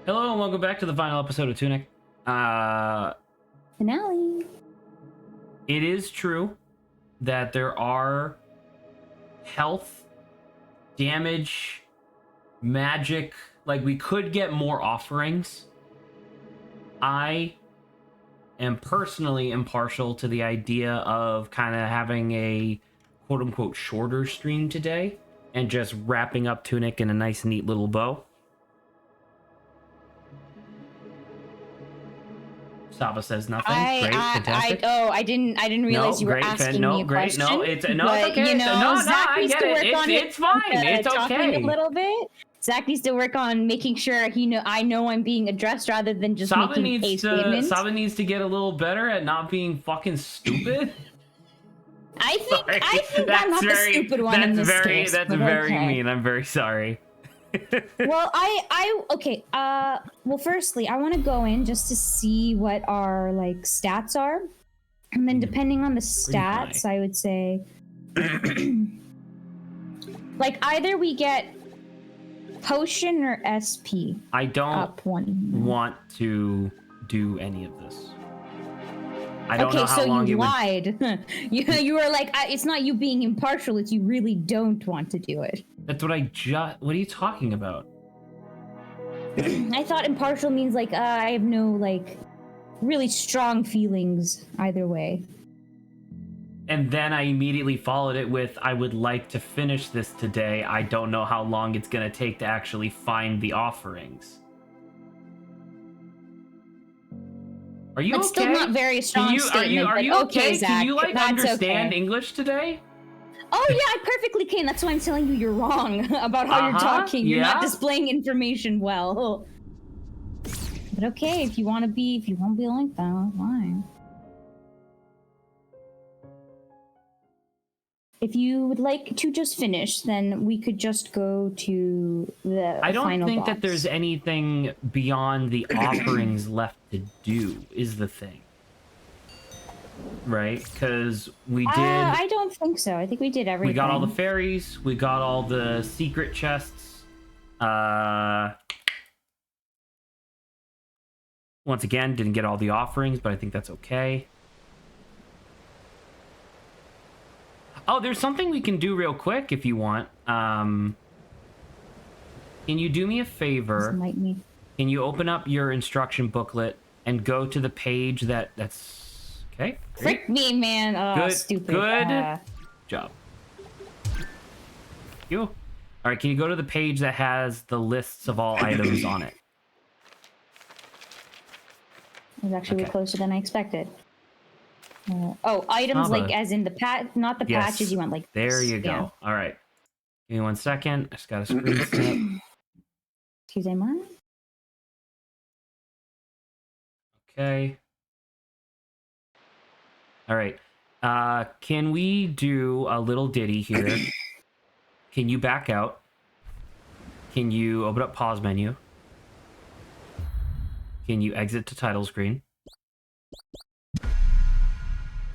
Hello and welcome back to the final episode of Tunic. Finale. It is true that there are health, damage, magic, like we could get more offerings. I am personally impartial to the idea of kind of having a quote-unquote shorter stream today and just wrapping up Tunic in a nice neat little bow. Saba says nothing. Great, fantastic. I didn't realize you were asking me a question. No, it's okay. You know, Zach needs to work on it. It's fine. It's okay. A little bit. Zach needs to work on making sure I know I'm being addressed rather than just making a statement. Saba needs to get a little better at not being fucking stupid. I think I'm not the stupid one in this case. That's very mean. I'm very sorry. Well, okay. Well, firstly, I want to go in just to see what our like stats are, and then depending on the stats, I would say, like either we get potion or SP. I don't want to do any of this. I don't know how long you lied. You were like, it's not you being impartial, it's you really don't want to do it. That's what what are you talking about? I thought impartial means like, I have no like really strong feelings either way. And then I immediately followed it with, I would like to finish this today. I don't know how long it's going to take to actually find the offerings. Are you okay? That's still not very strong statement. Are you okay? Zach, can you like understand okay. English today? Oh yeah, I perfectly can. That's why I'm telling you you're wrong about how you're talking. You're not displaying information well. But okay, if you want to be like that, fine. If you would like to just finish, then we could just go to the final I don't think box. that there's anything beyond the offerings left to do, is the thing. Right? Because we did... I don't think so. I think we did everything. We got all the fairies. We got all the secret chests. Once again, didn't get all the offerings, but I think that's okay. Oh, there's something we can do real quick if you want. Can you do me a favor? Can you open up your instruction booklet and go to the page that's... Okay. Frick me, man. Oh, good, stupid. Good job. Thank you. All right, can you go to the page that has the lists of all items on it? It was actually way closer than I expected. Items like as in the not the patches you want like there you go. Yeah. All right. Give me 1 second. I just got a screen snap. Excuse me. Okay. All right. Can we do a little ditty here? Can you back out? Can you open up pause menu? Can you exit to title screen?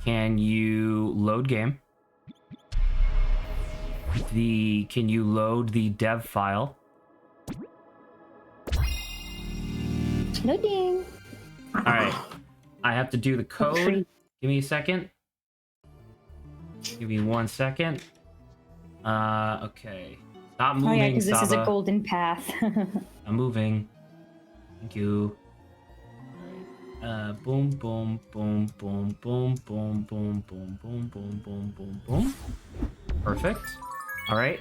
Can you load game? Can you load the dev file? Loading. All right. I have to do the code. Give me a second. Give me 1 second. Okay. Stop moving, yeah, because this is a Saba. golden path. I'm moving. Thank you. Boom, boom, boom, boom, boom, boom, boom, boom, boom, boom, boom, boom, boom. Perfect. All right.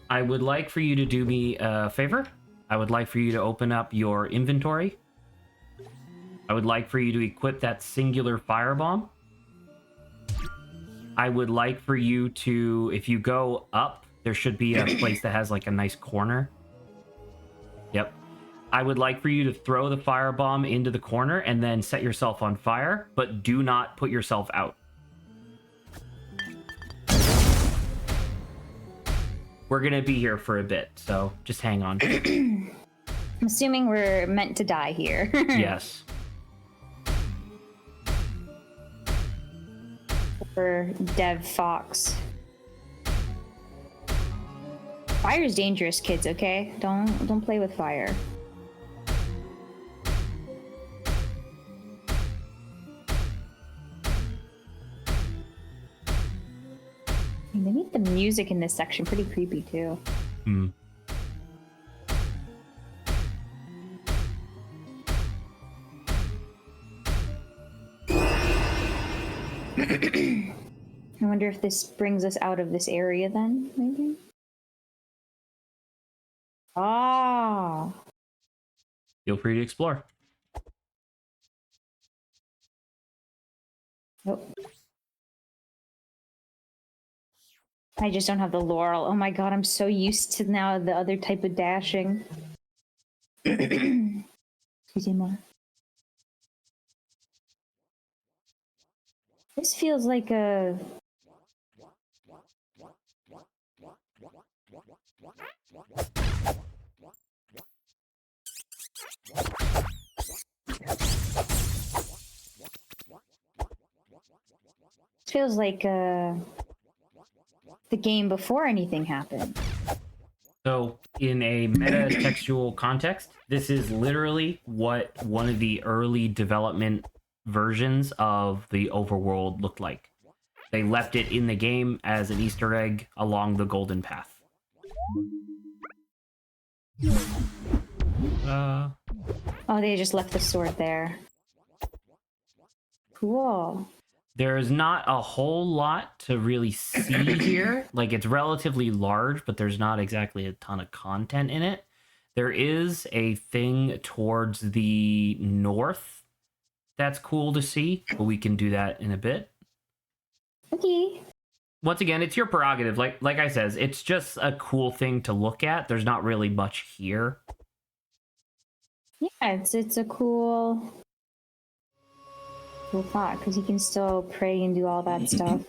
I would like for you to do me a favor. I would like for you to open up your inventory. I would like for you to equip that singular firebomb. I would like for you to, if you go up, there should be a place that has like a nice corner. Yep. I would like for you to throw the firebomb into the corner and then set yourself on fire, but do not put yourself out. We're going to be here for a bit, so just hang on. I'm assuming we're meant to die here. Yes. For Dev Fox. Fire's dangerous, kids, okay? Don't play with fire. They make the music in this section pretty creepy too. Hmm. I wonder if this brings us out of this area then, maybe? Ah. Feel free to explore. Oh. I just don't have the laurel. Oh my god, I'm so used to now the other type of dashing. Excuse me. This feels like a... This feels like the game before anything happened. So, in a meta-textual context, this is literally what one of the early development versions of the overworld looked like. They left it in the game as an Easter egg along the golden path. Oh, they just left the sword there. Cool. There's not a whole lot to really see here. Like, it's relatively large, but there's not exactly a ton of content in it. There is a thing towards the north that's cool to see, but we can do that in a bit. Okay. Once again, it's your prerogative. Like I says, it's just a cool thing to look at. There's not really much here. Yeah, it's a cool thought, because you can still pray and do all that stuff.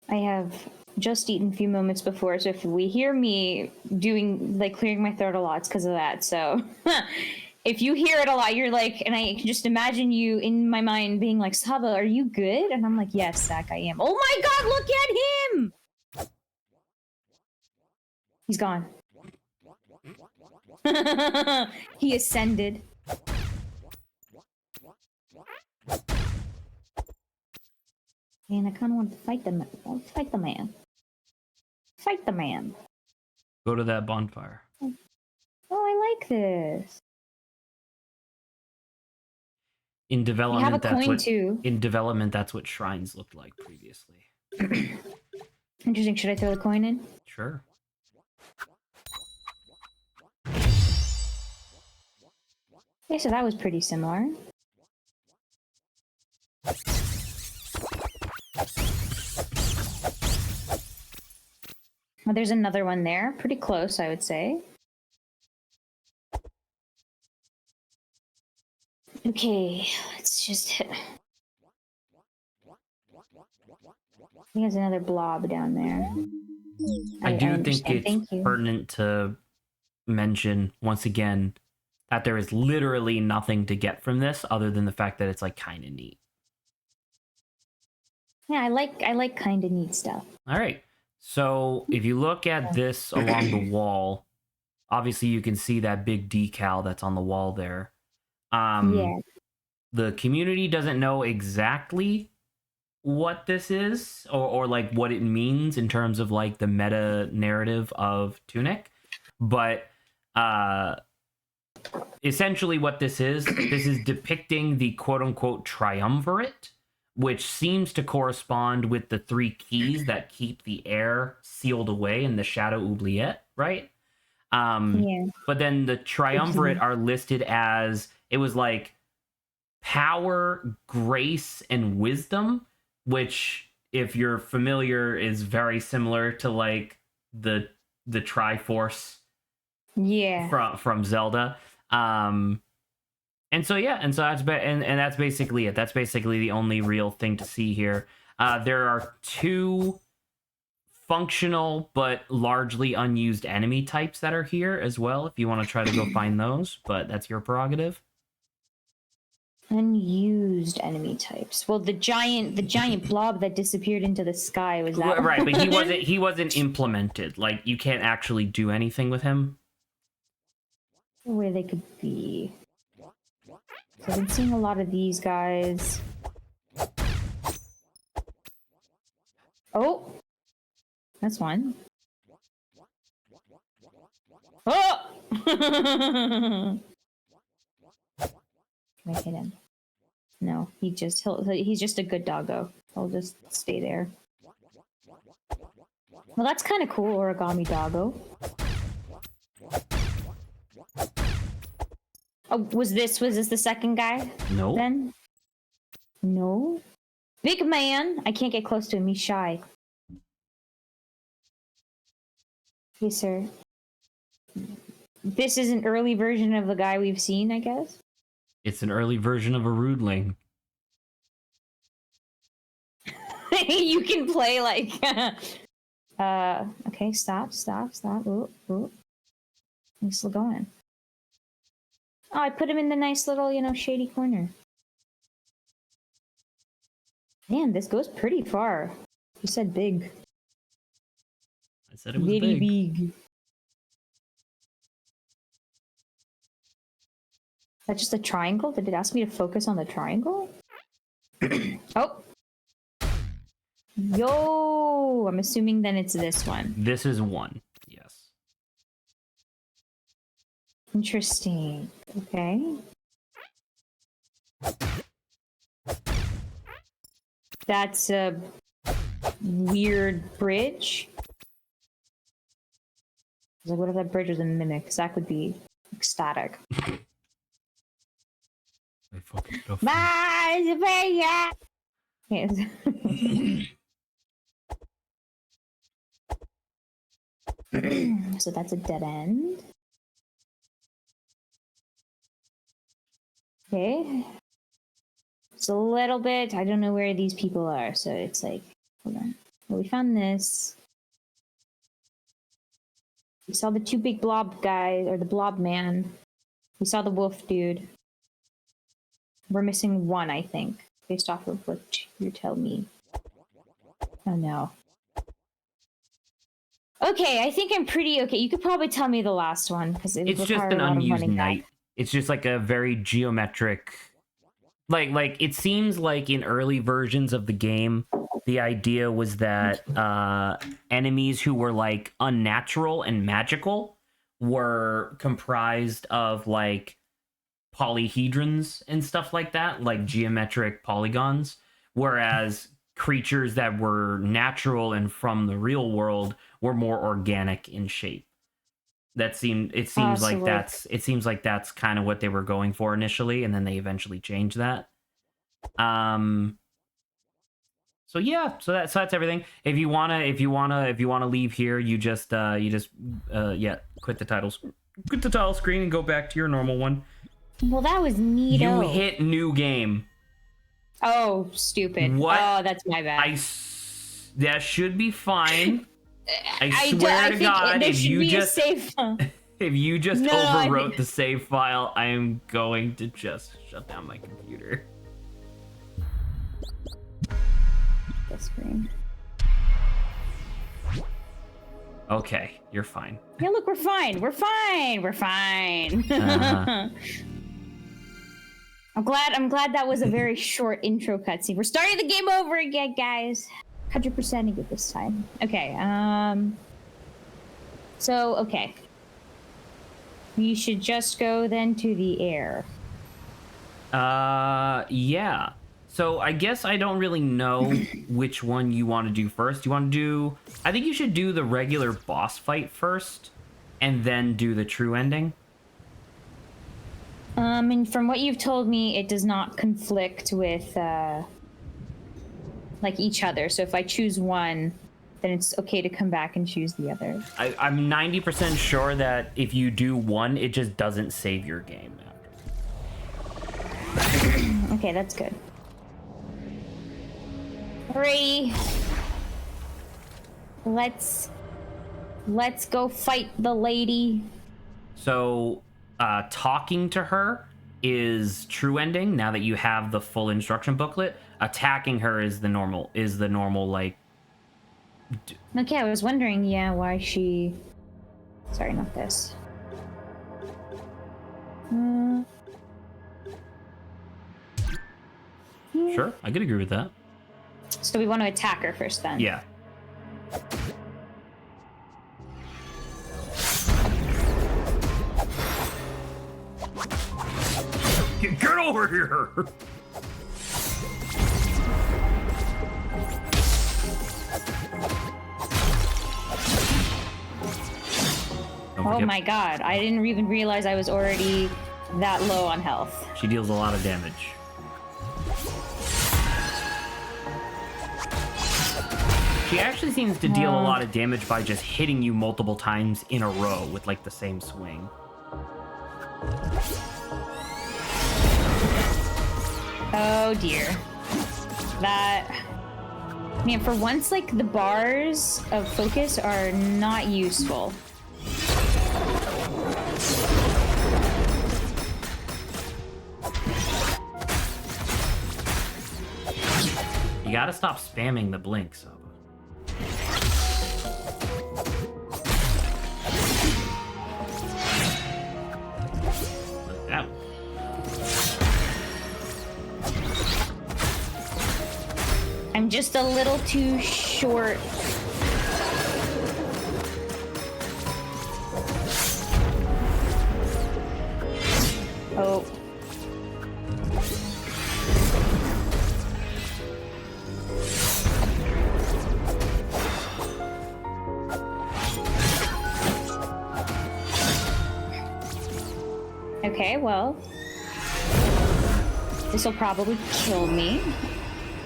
I have just eaten a few moments before, so if we hear me doing, like, clearing my throat a lot, it's because of that. So if you hear it a lot, you're like, and I can just imagine you in my mind being like, Saba, are you good? And I'm like, yes, Zach, I am. Oh my god, look at him! He's gone. He ascended. Man, I kind of want to fight the man. Fight the man. Fight the man. Go to that bonfire. Oh, I like this. In development, I have a coin too. In development, that's what shrines looked like previously. Interesting. Should I throw the coin in? Sure. Yeah, so that was pretty similar. Well, there's another one there. Pretty close, I would say. Okay, let's just hit... I think there's another blob down there. I do think it's pertinent to mention, once again, that there is literally nothing to get from this other than the fact that it's, like, kind of neat. Yeah, I like kind of neat stuff. All right. So if you look at this along the wall, obviously you can see that big decal that's on the wall there. Yeah. The community doesn't know exactly what this is or like what it means in terms of like the meta narrative of Tunic, but essentially what this is depicting the quote-unquote triumvirate, which seems to correspond with the three keys that keep the air sealed away in the Shadow Oubliette, right? Yeah. But then the triumvirate are listed as, it was like power, grace, and wisdom, which, if you're familiar, is very similar to like the Triforce, from Zelda. And so that's that's basically it. That's basically the only real thing to see here. There are two functional but largely unused enemy types that are here as well, if you want to try to go find those, but that's your prerogative. Unused enemy types. Well, the giant blob that disappeared into the sky was that right, one. but he wasn't implemented. Like, you can't actually do anything with him. Where they could be. So I've been seeing a lot of these guys. Oh! That's one. Oh! Can I hit him? No, he's just a good doggo. He'll just stay there. Well, that's kind of cool, origami doggo. Oh, was this the second guy? No. Then? No. Big man. I can't get close to him. He's shy. Hey, sir. This is an early version of the guy we've seen, I guess. It's an early version of a rudeling. You can play like okay, stop. Ooh. He's still going. Oh, I put him in the nice little, shady corner. Man, this goes pretty far. You said big. I said it was very big. Is that just a triangle? Did it ask me to focus on the triangle? Oh. Yo! I'm assuming then it's this one. This is one. Yes. Interesting. Okay. That's a weird bridge. Like, what if that bridge was a mimic? Because that could be ecstatic. Yes. So that's a dead end. Okay. It's a little bit. I don't know where these people are, so it's like, hold on. Well, we found this. We saw the two big blob guys, or the blob man. We saw the wolf dude. We're missing one, I think, based off of what you tell me. Oh no. Okay, I think I'm pretty okay. You could probably tell me the last one because it's just an unused knight. It's just like a very geometric, like it seems like in early versions of the game, the idea was that enemies who were like unnatural and magical were comprised of like polyhedrons and stuff like that, like geometric polygons, whereas creatures that were natural and from the real world were more organic in shape. It seems like that's kind of what they were going for initially, and then they eventually changed that. So yeah, so that's everything. If you wanna leave here, you just quit the title screen and go back to your normal one. Well, that was neat. You hit new game. Oh, stupid. What? Oh, that's my bad. That should be fine. I swear to God, if you just overwrote the save file, I am going to just shut down my computer. The screen. Okay, you're fine. Yeah, look, we're fine. We're fine. I'm glad that was a very short intro cutscene. We're starting the game over again, guys. 100% good this time. Okay, so, okay. We should just go then to the air. Yeah. So I guess I don't really know which one you want to do first. I think you should do the regular boss fight first, and then do the true ending. And from what you've told me, it does not conflict with, like each other. So if I choose one, then it's okay to come back and choose the other. I'm 90% sure that if you do one, it just doesn't save your game after. Okay, that's good. Alrighty. Let's go fight the lady. So, talking to her is true ending. Now that you have the full instruction booklet, attacking her is the normal like. Okay, I was wondering, why she. Sorry, not this. Sure, I could agree with that. So we want to attack her first then. Yeah. Get over here! Oh my god, I didn't even realize I was already that low on health. She deals a lot of damage. She actually seems to deal a lot of damage by just hitting you multiple times in a row with like the same swing. Oh dear. That... Man, for once, like, the bars of focus are not useful. You gotta stop spamming the blink, Saba. Look out. I'm just a little too short. Oh. Okay, well. This will probably kill me.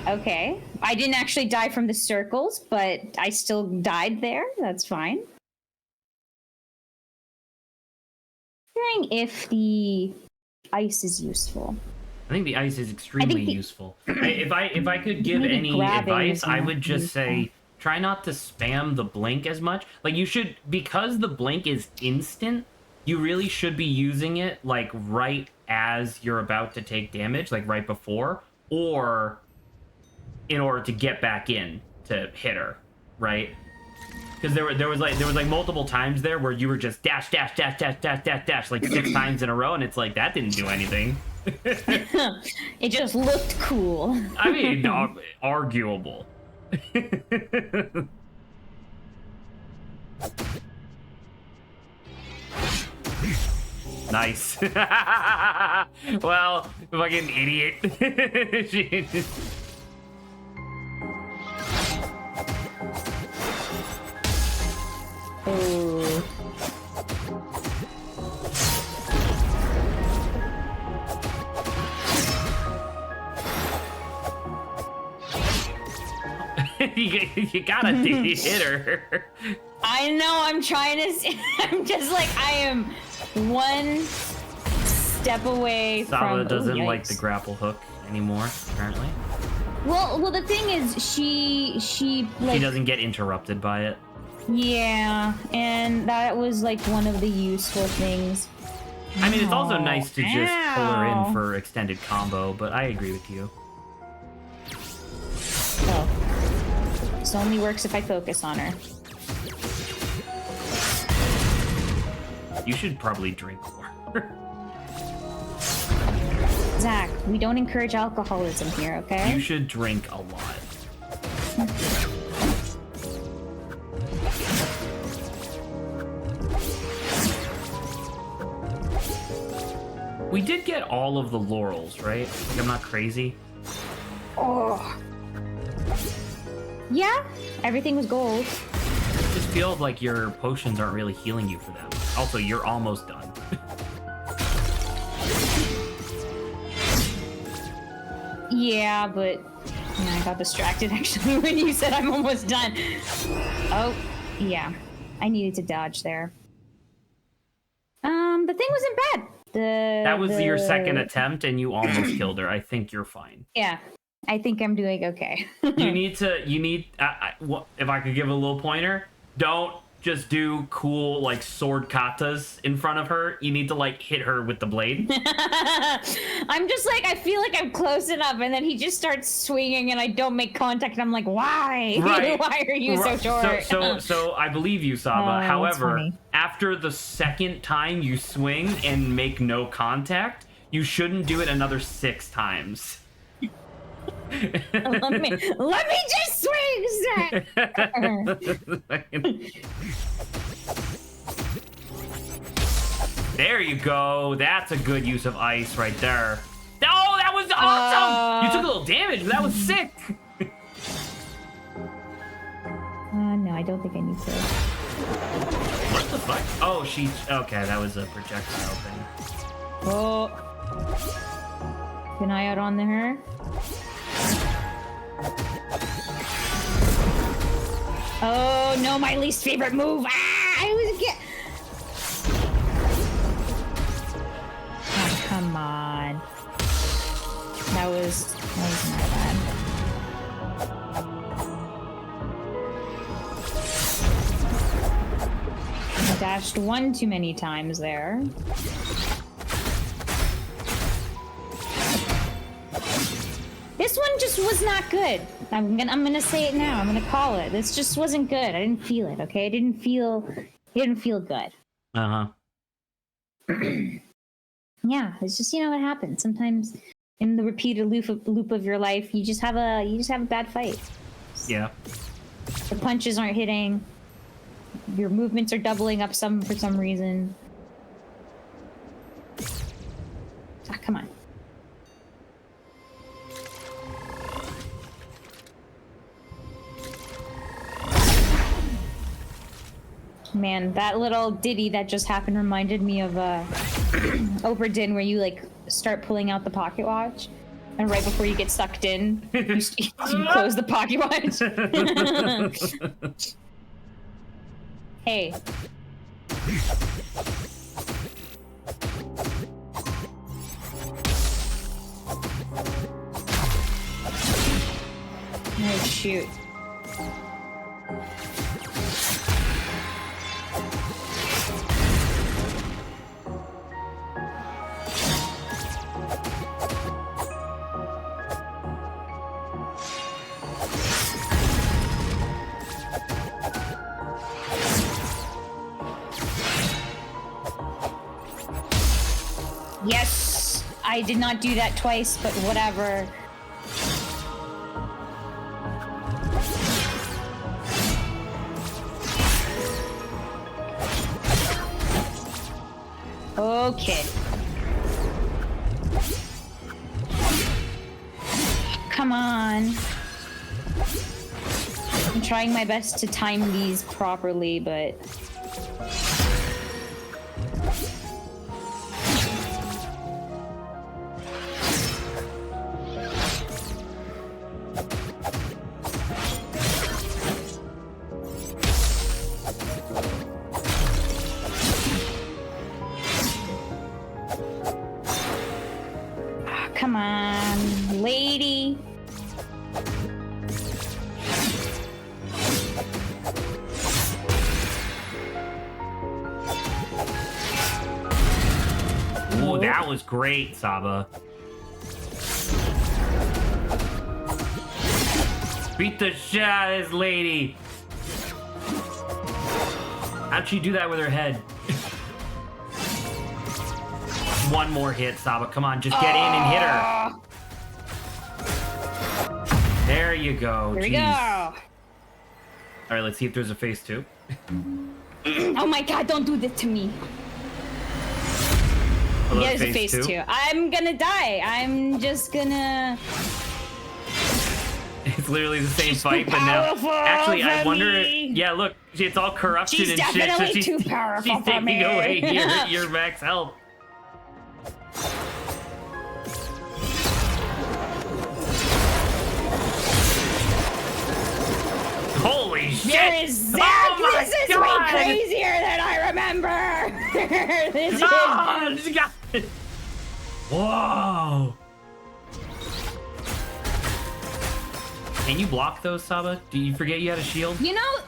Okay. I didn't actually die from the circles, but I still died there. That's fine. Wondering if the ice is useful. I think the ice is extremely useful. If I could give any advice, I would just say try not to spam the blink as much. Like you should, because the blink is instant, you really should be using it like right as you're about to take damage, like right before, or in order to get back in to hit her, right? Because there was like multiple times there where you were just dash like 6 times in a row, and it's like that didn't do anything. It just looked cool. I mean, arguable. Nice. Well, fucking idiot. Oh. You gotta hit her. I know, I'm trying to I'm just like, I am one step away Saba from... doesn't like the grapple hook anymore, apparently. Well, the thing is, she doesn't get interrupted by it. Yeah, and that was like one of the useful things. I mean, it's also nice to just pull her in for extended combo, but I agree with you. Oh. This only works if I focus on her. You should probably drink more. Zach, we don't encourage alcoholism here, okay? You should drink a lot. We did get all of the laurels, right? Like, I'm not crazy. Oh. Yeah, everything was gold. It just feels like your potions aren't really healing you for that much. Also, you're almost done. Yeah, but I got distracted actually when you said I'm almost done. Oh, yeah. I needed to dodge there. The thing wasn't bad. That was your second attempt and you almost killed her. I think you're fine. Yeah. I think I'm doing okay. you need if I could give a little pointer, don't just do cool like sword katas in front of her. You need to like hit her with the blade. I'm just like, I feel like I'm close enough, and then he just starts swinging and I don't make contact, and I'm like, why? Right. Why are you so short? So I believe you, Saba. However, after the second time you swing and make no contact, you shouldn't do it another 6 times. let me just swing, Zach. There you go. That's a good use of ice right there. Oh, that was awesome! You took a little damage, but that was sick. No, I don't think I need to. What the fuck? Oh, she's okay. That was a projectile thing. Oh, keep an eye out on her. Oh no, my least favorite move. Ah, I was get. Oh, come on. That was not bad. I dashed one too many times there. This one just was not good. I'm gonna say it now. I'm gonna call it. This just wasn't good. I didn't feel it. Okay, it didn't feel good. Yeah, it's just, you know, what happens sometimes in the repeated loop of your life. You just have a bad fight. Yeah. The punches aren't hitting. Your movements are doubling up for some reason. Ah, come on. Man, that little ditty that just happened reminded me of Obra Dinn, where you like start pulling out the pocket watch, and right before you get sucked in, you close the pocket watch. Hey. Oh shoot. Yes, I did not do that twice, but whatever. Okay. Come on. I'm trying my best to time these properly, but... Come on, lady. Ooh, that was great, Saba. Beat the shit out of this lady. How'd she do that with her head? One more hit, Saba. Come on, just get in and hit her. There you go. Here we go. All right, let's see if there's a phase 2. Oh my god, don't do this to me. Hello, Yeah, there's a phase 2. I'm gonna die. I'm just gonna... It's literally the same fight, but now... Actually, I wonder... Yeah, look, it's all corruption she's and shit. Definitely too powerful she's taking me. away your max health. Holy shit! There is Zach! Oh this is God. way crazier than I remember! This is... Oh, she got it. Whoa! Can you block those, Saba? Do you forget you had a shield? You know...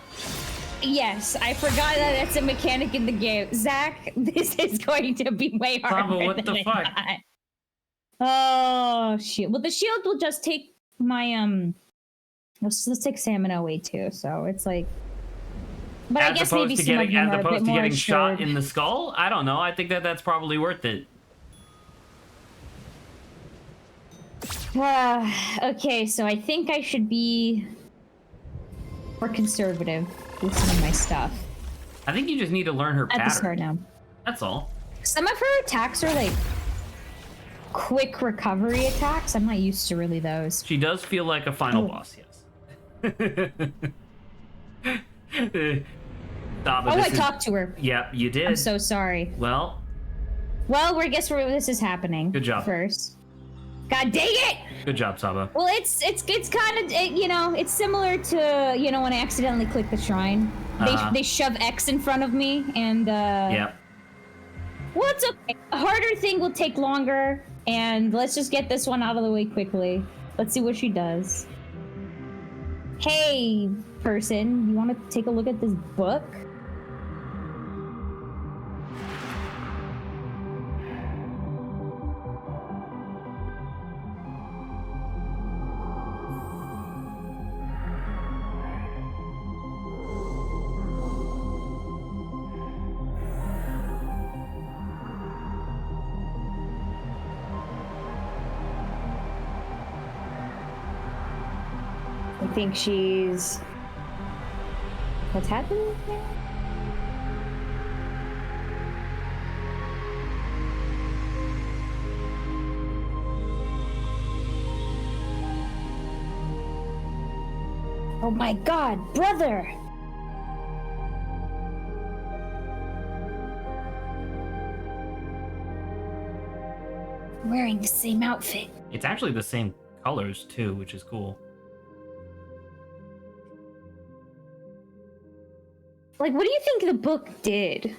Yes, I forgot that that's a mechanic in the game. Zach, this is going to be way harder Saba, what than the I fuck? thought. Oh, shit. Well, the shield will just take my, let's take stamina away too, so it's like... But I guess maybe some of them are a bit more getting shot assured. in the skull? I don't know. I think that's probably worth it. Okay, so I think I should be more conservative with some of my stuff. I think you just need to learn her pattern. At the start now. That's all. Some of her attacks are like quick recovery attacks. I'm not used to really those. She does feel like a final boss, yes. I talked to her. Yep, you did. I'm so sorry. Well, I guess where this is happening. Good job. First. God dang it! Good job, Saba. Well, it's kind of, you know, it's similar to, you know, when I accidentally click the shrine. They shove X in front of me, and Yep. Well, it's okay. A harder thing will take longer, and let's just get this one out of the way quickly. Let's see what she does. Hey, person, you want to take a look at this book? I think she's... What's happening here? Oh my god, brother! I'm wearing the same outfit. It's actually the same colors, too, which is cool. Like, what do you think the book did?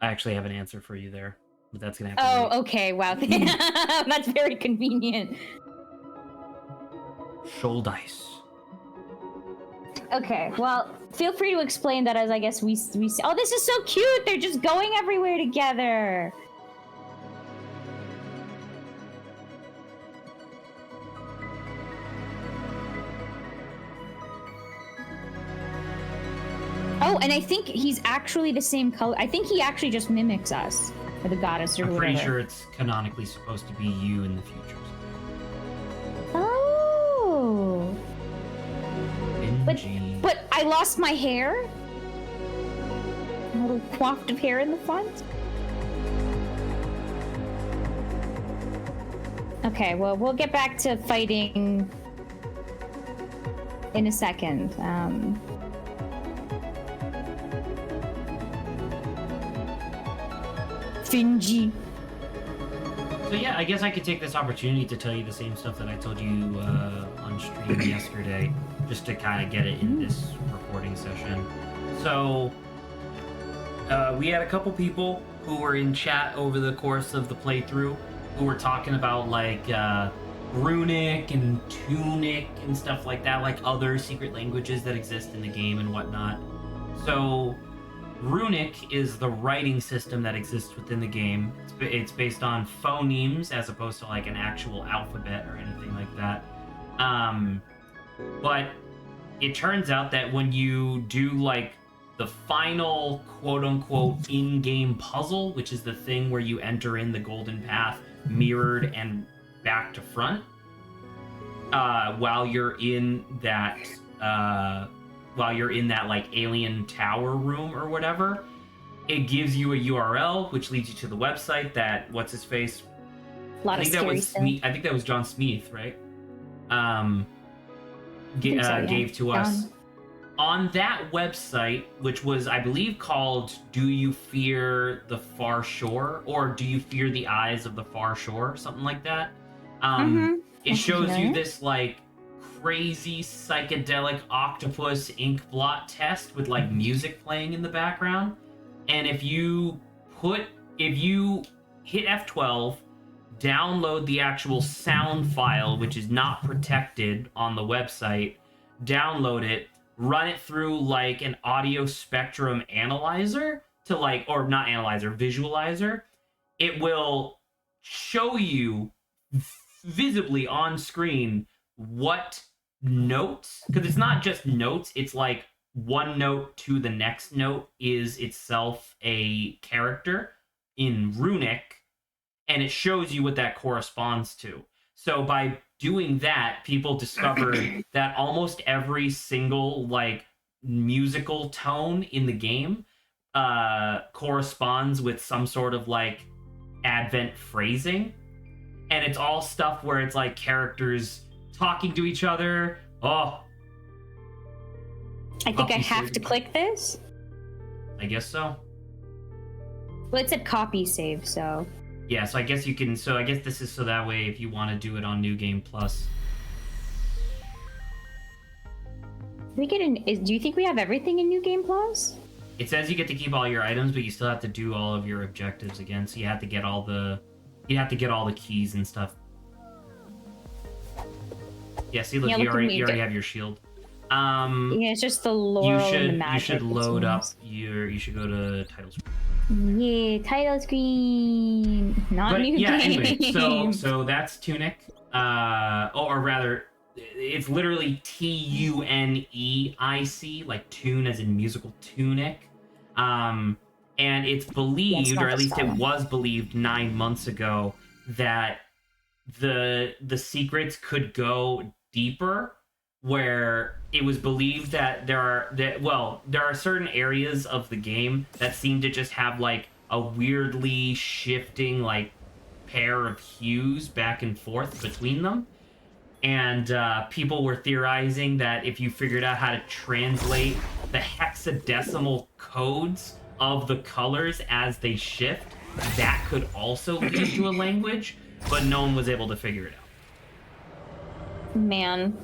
I actually have an answer for you there, but that's gonna have to wait. Okay, wow. That's very convenient. Shoal dice. Okay, well, feel free to explain that as I guess we see. Oh, this is so cute! They're just going everywhere together! Oh, and I think he's actually the same color. I think he actually just mimics us, or the goddess, or I'm whatever. pretty sure it's canonically supposed to be you in the future. Oh. But I lost my hair? A little coiffed of hair in the front? Okay, well, we'll get back to fighting in a second. Finji. So yeah, I guess I could take this opportunity to tell you the same stuff that I told you on stream yesterday, just to kind of get it in this recording session. So we had a couple people who were in chat over the course of the playthrough who were talking about like Runic and Tunic and stuff like that, like other secret languages that exist in the game and whatnot. So Runic is the writing system that exists within the game. It's based on phonemes as opposed to like an actual alphabet or anything like that. But it turns out that when you do like the final quote-unquote in-game puzzle, which is the thing where you enter in the golden path mirrored and back to front, while you're in that like alien tower room or whatever, it gives you a URL which leads you to the website that what's his face? I think that was John Smith, right? Gave to us. On that website, which was, I believe, called Do You Fear the Far Shore? Or Do You Fear the Eyes of the Far Shore? Something like that. It shows you this, like, crazy psychedelic octopus ink blot test with, like, music playing in the background. And if you hit F12, download the actual sound file, which is not protected on the website, download it, run it through like an audio spectrum analyzer to like, or not analyzer, visualizer, it will show you visibly on screen what notes, because it's not just notes, it's like one note to the next note is itself a character in Runic, and it shows you what that corresponds to. So by doing that, people discovered that almost every single like musical tone in the game corresponds with some sort of like Advent phrasing, and it's all stuff where it's like characters talking to each other. Oh, I think I have to click this. I guess so. Well, it said copy save, so. Yeah, so I guess you can. So I guess this is so that way if you want to do it on New Game Plus. We get in. Do you think we have everything in New Game Plus? It says you get to keep all your items, but you still have to do all of your objectives again. So you have to get all the, keys and stuff. Yeah, see, look, you already have your shield. Yeah, it's just the laurel and the magic. You should load up your. You should go to title screen. Yeah, title screen. Not New Game. Anyway, so that's Tunic. Or rather, it's literally TUNEIC, like tune as in musical tunic. And it's believed, or at least it was believed 9 months ago, that the secrets could go deeper, where it was believed that there are certain areas of the game that seem to just have like a weirdly shifting like pair of hues back and forth between them. And people were theorizing that if you figured out how to translate the hexadecimal codes of the colors as they shift, that could also lead to a language, but no one was able to figure it out. Man.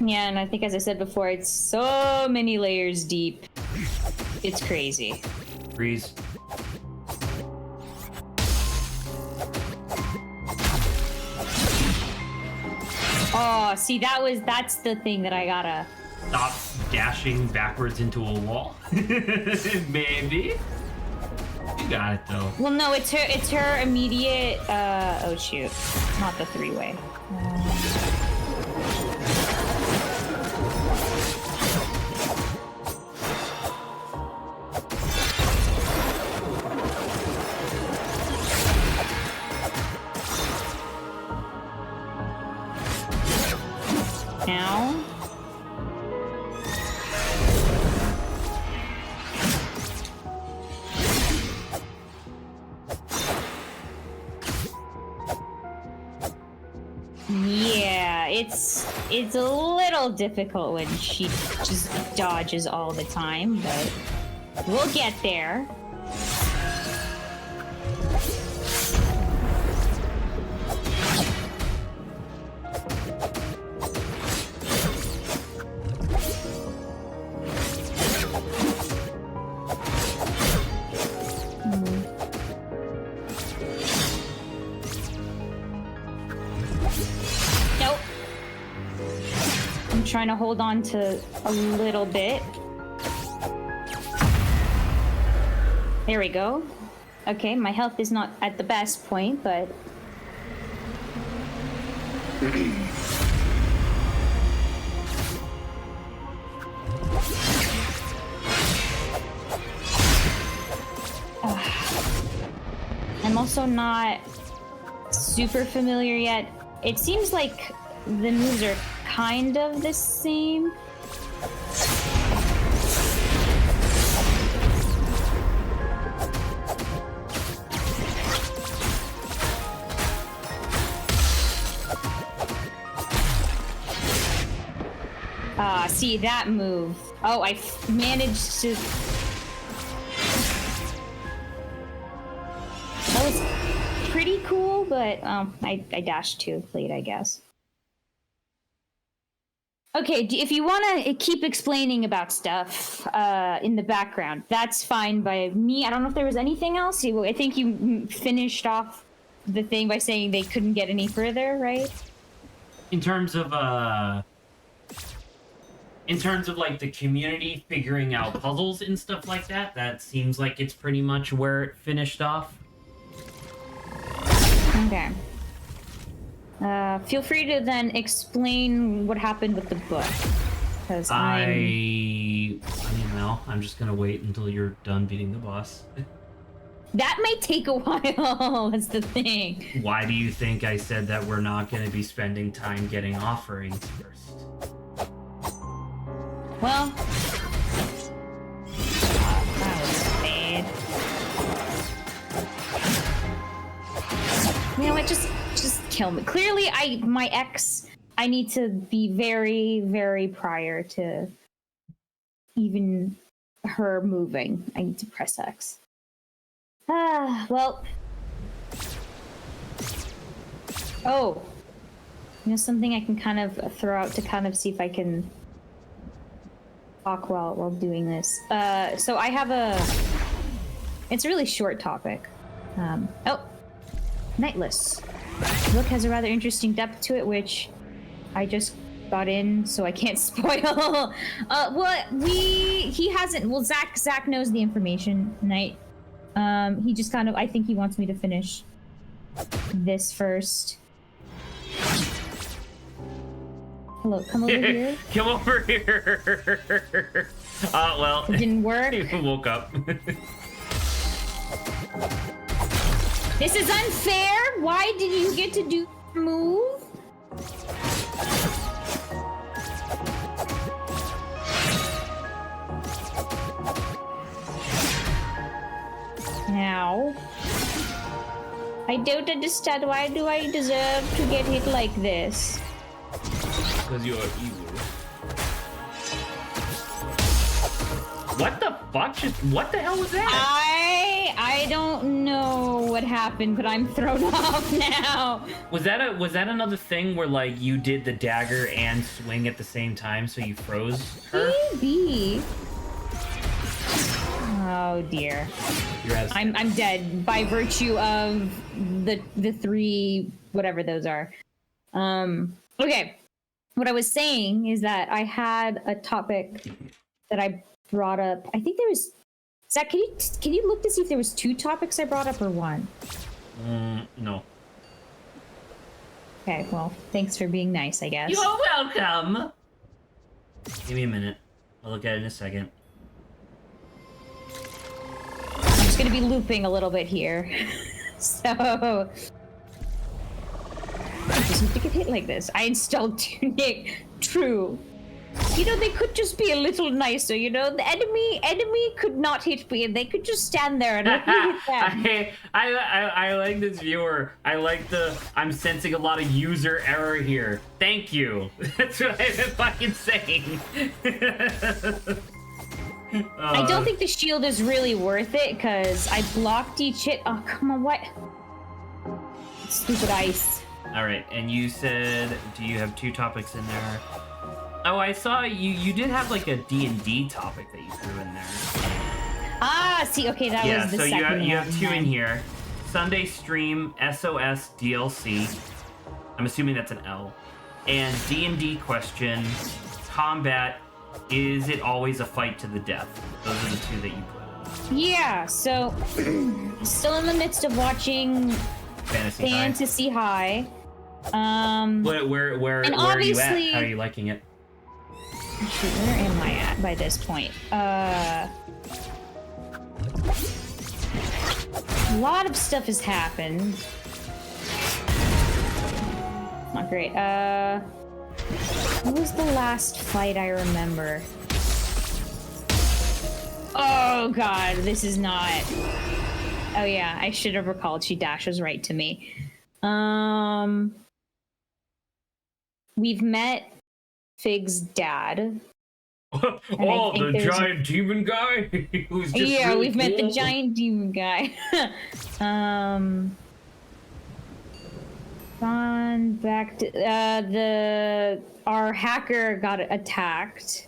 Yeah, and I think, as I said before, it's so many layers deep. It's crazy. Freeze. Oh, see, that's the thing that I gotta... Stop dashing backwards into a wall. Maybe. You got it, though. Well, no, it's her immediate, oh shoot. Not the three-way. Now. Yeah, it's a little difficult when she just dodges all the time, but we'll get there. Trying to hold on to a little bit. There we go. Okay, my health is not at the best point, but... I'm also not super familiar yet. It seems like the moves are kind of the same. See that move. Oh, I managed to... That was pretty cool, but I dashed too late, I guess. Okay, if you want to keep explaining about stuff in the background, that's fine by me. I don't know if there was anything else. I think you finished off the thing by saying they couldn't get any further, right? In terms of like the community figuring out puzzles and stuff like that, that seems like it's pretty much where it finished off. Okay. Feel free to then explain what happened with the book. Because I mean, no, I'm just gonna wait until you're done beating the boss. That might take a while. That's the thing. Why do you think I said that we're not going to be spending time getting offerings first? Well, that was bad. You know what? Just kill me. Clearly, my ex. I need to be very, very prior to even her moving. I need to press X. Well. Oh. You know, something I can kind of throw out to kind of see if I can talk while doing this. So I have it's a really short topic. Nightless. The book has a rather interesting depth to it, which I just got in, so I can't spoil. He hasn't. Well, Zach knows the information. Night. He just kind of. I think he wants me to finish this first. Hello, come over here. Come over here. Well, it didn't work. He woke up. This is unfair. Why did you get to do the move? Now, I don't understand. Why do I deserve to get hit like this? Because you are evil. What the fuck? What the hell was that? I don't know what happened, but I'm thrown off now. Was that another thing where like you did the dagger and swing at the same time, so you froze her? Maybe. Oh dear. I'm dead by virtue of the three whatever those are. Okay. What I was saying is that I had a topic that I brought up. I think there was Zach, can you look to see if there was 2 topics I brought up or 1? No. Okay, well, thanks for being nice, I guess. You're welcome. Give me a minute. I'll look at it in a second. I'm just gonna be looping a little bit here. So I just need to get hit like this. I installed TUNIC. True. You know, they could just be a little nicer, you know? The enemy could not hit me, and they could just stand there and let me hit them. I like this viewer. I like I'm sensing a lot of user error here. Thank you. That's what I've been fucking saying. I don't think the shield is really worth it, because I blocked each hit. Oh, come on, what? Stupid ice. Alright, and you said, do you have 2 topics in there? Oh, I saw you did have like a D&D topic that you threw in there. Ah, see, okay, that was the second one. Yeah, so you have 2 in here. Sunday stream, SOS DLC. I'm assuming that's an L. And D&D question, combat, is it always a fight to the death? Those are the 2 that you put in. Yeah, so still in the midst of watching Fantasy High. Where are you at? How are you liking it? Shoot, where am I at by this point? A lot of stuff has happened. Not great. What was the last fight I remember? Oh god, this is not... Oh yeah, I should have recalled. She dashes right to me. We've met Fig's dad. Oh, the giant demon guy? Who's just yeah, really we've met the giant demon guy. Gone back to our hacker got attacked.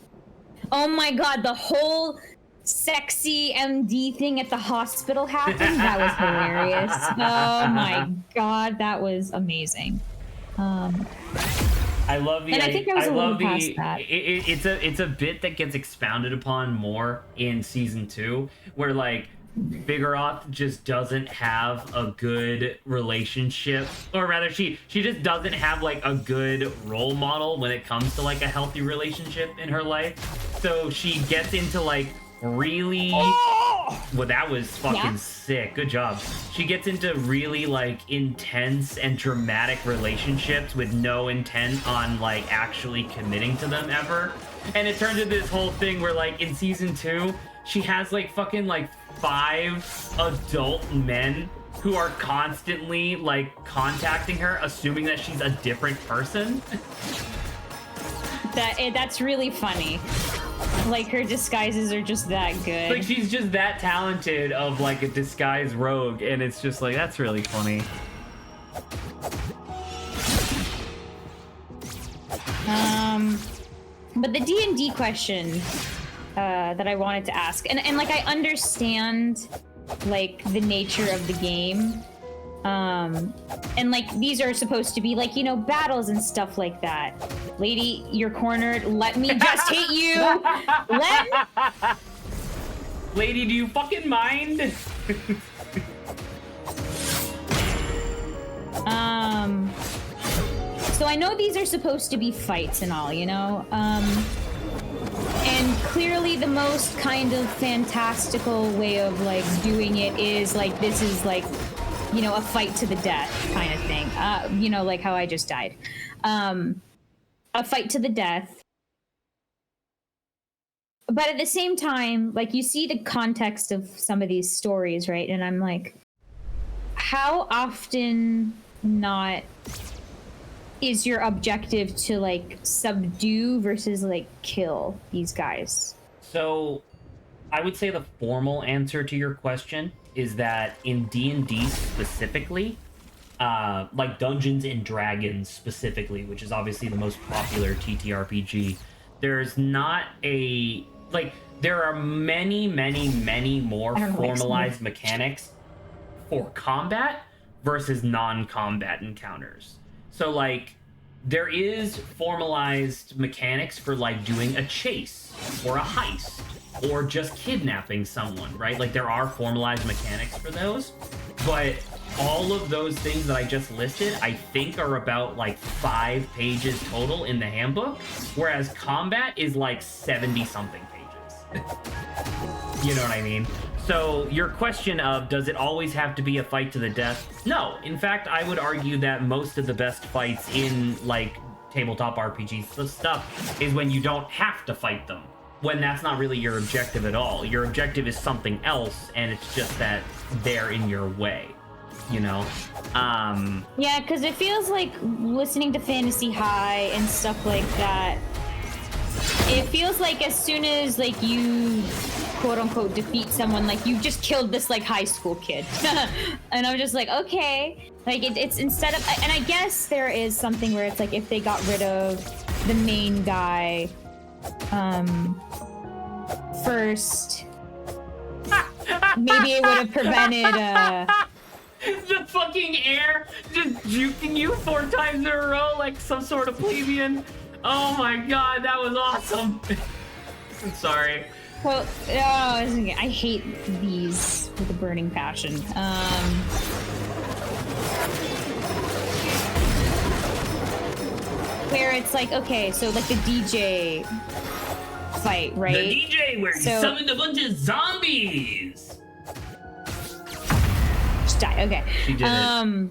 Oh my god, the whole sexy MD thing at the hospital happened. That was hilarious. Oh my god, that was amazing. I love the. And I think I was a little past that. It's a bit that gets expounded upon more in season 2, where like Vigoroth just doesn't have a good relationship, or rather, she just doesn't have like a good role model when it comes to like a healthy relationship in her life. So she gets into like really Well, that was fucking sick. Good job. She gets into really like intense and dramatic relationships with no intent on like actually committing to them ever. And it turns into this whole thing where like in season 2, she has like fucking like 5 adult men who are constantly like contacting her, assuming that she's a different person. That's really funny. Like, her disguises are just that good. Like, she's just that talented of like a disguised rogue, and it's just like, that's really funny. But the D&D question that I wanted to ask, and like I understand like the nature of the game, and like these are supposed to be like, you know, battles and stuff like that. Lady, you're cornered. Let me just hit you. Lady, do you fucking mind? So I know these are supposed to be fights and all, you know, and clearly the most kind of fantastical way of like doing it is like, this is like, you know, a fight to the death kind of thing. You know, like how I just died. A fight to the death. But at the same time, like, you see the context of some of these stories, right? And I'm like, how often not is your objective to like subdue versus like kill these guys? So I would say the formal answer to your question is that in D&D specifically, like Dungeons and Dragons specifically, which is obviously the most popular TTRPG, there's not a, like, there are many more formalized mechanics for combat versus non-combat encounters. So like, there is formalized mechanics for like doing a chase or a heist or just kidnapping someone, right? Like, there are formalized mechanics for those, but all of those things that I just listed, I think are about like 5 pages total in the handbook, whereas combat is like 70 something pages. You know what I mean? So your question of, does it always have to be a fight to the death? No. In fact, I would argue that most of the best fights in like tabletop RPG stuff is when you don't have to fight them, when that's not really your objective at all. Your objective is something else, and it's just that they're in your way, you know? Yeah, because it feels like listening to Fantasy High and stuff like that, it feels like as soon as like you quote unquote defeat someone, like you've just killed this like high school kid. And I'm just like, okay, like it's instead of, and I guess there is something where it's like if they got rid of the main guy first, maybe it would have prevented the fucking air just juking you 4 times in a row like some sort of plebeian. Oh my god, that was awesome. I'm sorry. Well, I hate these with a burning passion. Where it's like, okay, so like the DJ fight, right? The DJ where he summoned a bunch of zombies. Just die. Okay. She did it.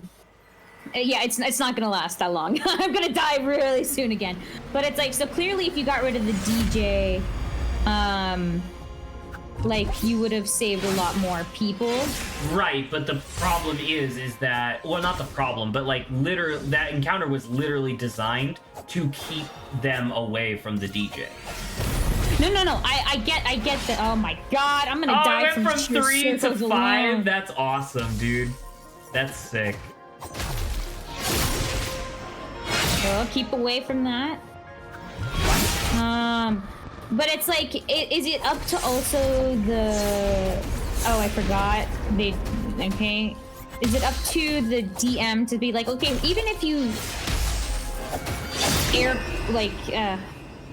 Yeah, it's not gonna last that long. I'm gonna die really soon again. But it's like, so clearly if you got rid of the DJ, like you would have saved a lot more people. Right, but the problem is that, well, not the problem, but like literally that encounter was literally designed to keep them away from the DJ. No. I get that. Oh my god, I'm gonna die from 3 to 5. alone. That's awesome, dude. That's sick. Well, keep away from that. But it's like, is it up to also the? Oh, I forgot. Okay. Is it up to the DM to be like, okay, even if you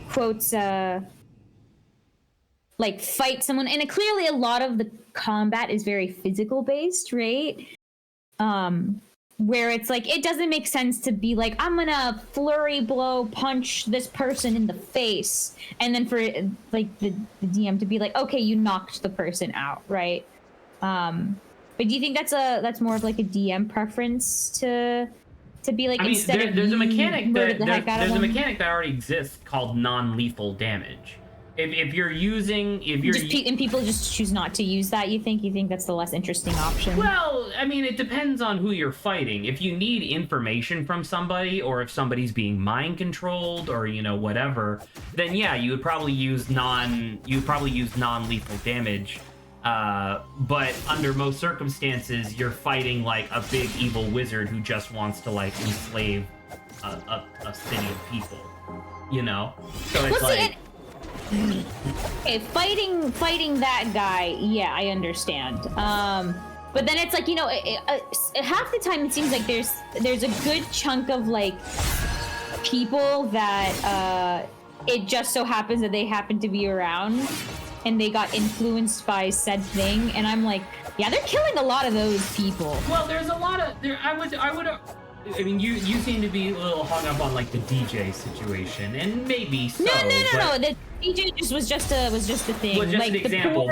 quotes like fight someone, and clearly a lot of the combat is very physical based, right? where it's like it doesn't make sense to be like I'm gonna flurry blow punch this person in the face, and then for like the DM to be like, okay, you knocked the person out, right? But do you think that's more of like a DM preference to be like, instead of there's a mechanic there's a mechanic that already exists called non-lethal damage. If you're and people just choose not to use that, you think that's the less interesting option? Well, I mean, it depends on who you're fighting. If you need information from somebody, or if somebody's being mind controlled, or whatever, then yeah, you would probably use non-lethal damage. But under most circumstances, you're fighting like a big evil wizard who just wants to like enslave a city of people, So it's okay, fighting that guy, yeah, I understand. But then it's like, half the time it seems like there's a good chunk of like people that it just so happens that they happen to be around and they got influenced by said thing, and I'm like, yeah, they're killing a lot of those people. Well, there's a lot of I mean, you seem to be a little hung up on like the DJ situation, and maybe so. No. The DJ was just a thing. Was just like an example,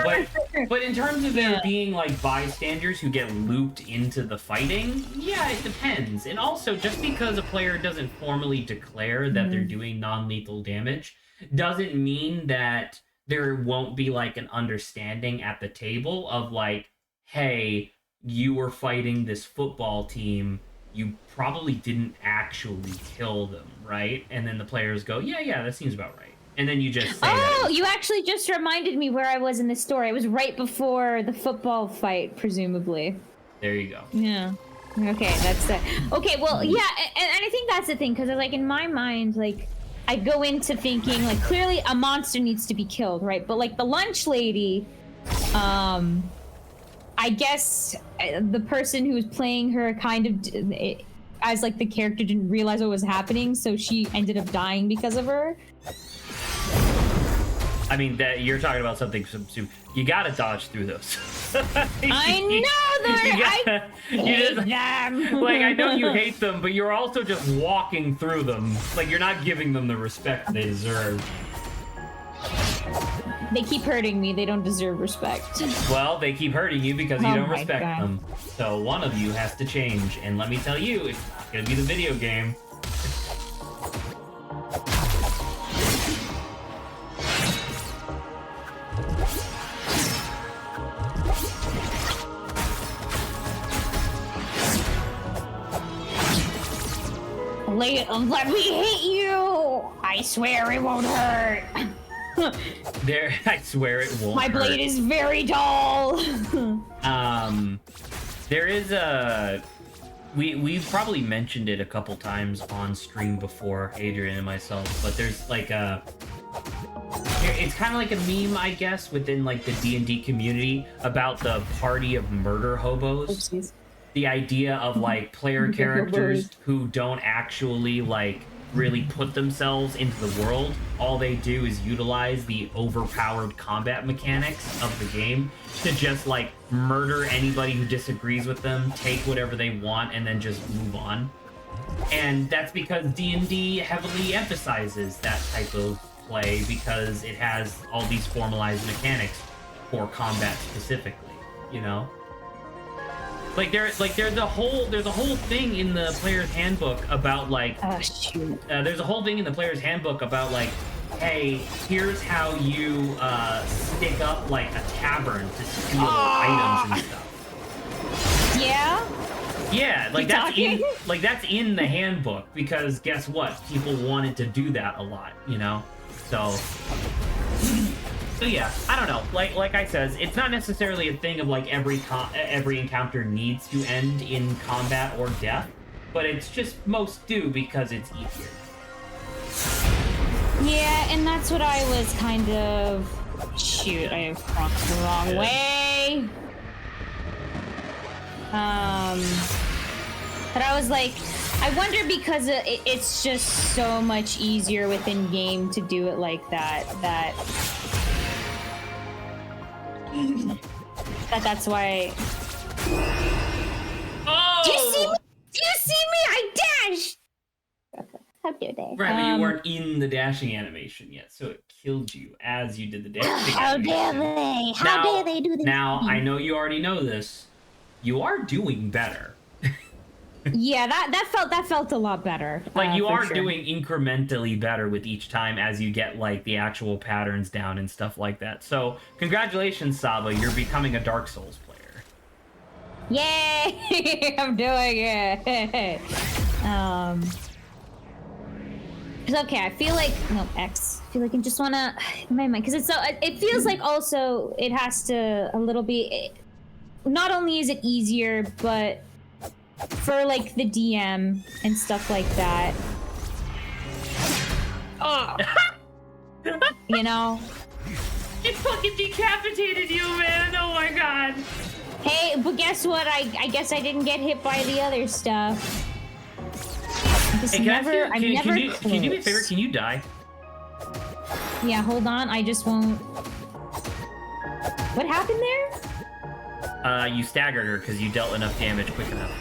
but in terms of there being like bystanders who get looped into the fighting, yeah, it depends. And also, just because a player doesn't formally declare that they're doing non-lethal damage, doesn't mean that there won't be like an understanding at the table of like, hey, you were fighting this football team. You probably didn't actually kill them, right? And then the players go, yeah, that seems about right. And then you just say that. You actually just reminded me where I was in the story. It was right before the football fight, presumably. There you go. Yeah. Okay, that's it. Okay, well, yeah, and I think that's the thing, because like in my mind, like I go into thinking like clearly a monster needs to be killed, right? But like the lunch lady, I guess the person who was playing her kind of, as like the character didn't realize what was happening, so she ended up dying because of her. I mean, that you're talking about something. You gotta dodge through those. I know them. Like, I know you hate them, but you're also just walking through them. Like, you're not giving them the respect they deserve. They keep hurting me. They don't deserve respect. Well, they keep hurting you because you don't respect them. So one of you has to change. And let me tell you, it's not gonna be the video game. Let me hit you! I swear it won't hurt. I swear it won't. My blade is very dull. There is a. We've probably mentioned it a couple times on stream before, Adrian and myself, but there's like a. It's kind of like a meme, I guess, within like the D&D community about the party of murder hobos. Oopsies. The idea of like player characters who don't actually like really put themselves into the world. All they do is utilize the overpowered combat mechanics of the game to just like murder anybody who disagrees with them, take whatever they want, and then just move on. And that's because D&D heavily emphasizes that type of play because it has all these formalized mechanics for combat specifically, Like there's a whole thing in the player's handbook about like there's a whole thing in the player's handbook about like, hey, here's how you stick up like a tavern to steal items and stuff. Yeah, like that's in the handbook because guess what? People wanted to do that a lot, So yeah, I don't know. Like I says, it's not necessarily a thing of like every encounter needs to end in combat or death, but it's just most do because it's easier. Yeah, and that's what I was kind of. Shoot, I walked the wrong way. But I was like, I wonder because it's just so much easier within game to do it like that. That's why. Oh! Do you How dare they? Right, but you weren't in the dashing animation yet, so it killed you as you did the dashing How animation. dare they? How dare they do this? Now, I know you already know this. You are doing better. Yeah, that felt a lot better. Like, you are sure. doing incrementally better with each time as you get, like, the actual patterns down and stuff like that. So, congratulations, Saba. You're becoming a Dark Souls player. Yay! I'm doing it. It's okay. I feel like X. I feel like I just wanna in my mind because it's so. It feels like also it has to a little bit. Not only is it easier, but for like the DM and stuff like that. Oh. You know. It fucking decapitated you, man. Oh my god. Hey, but guess what? I guess I didn't get hit by the other stuff. Hey, can you do me a favor? Can you die? Yeah, hold on. I just won't. What happened there? You staggered her because you dealt enough damage quick enough.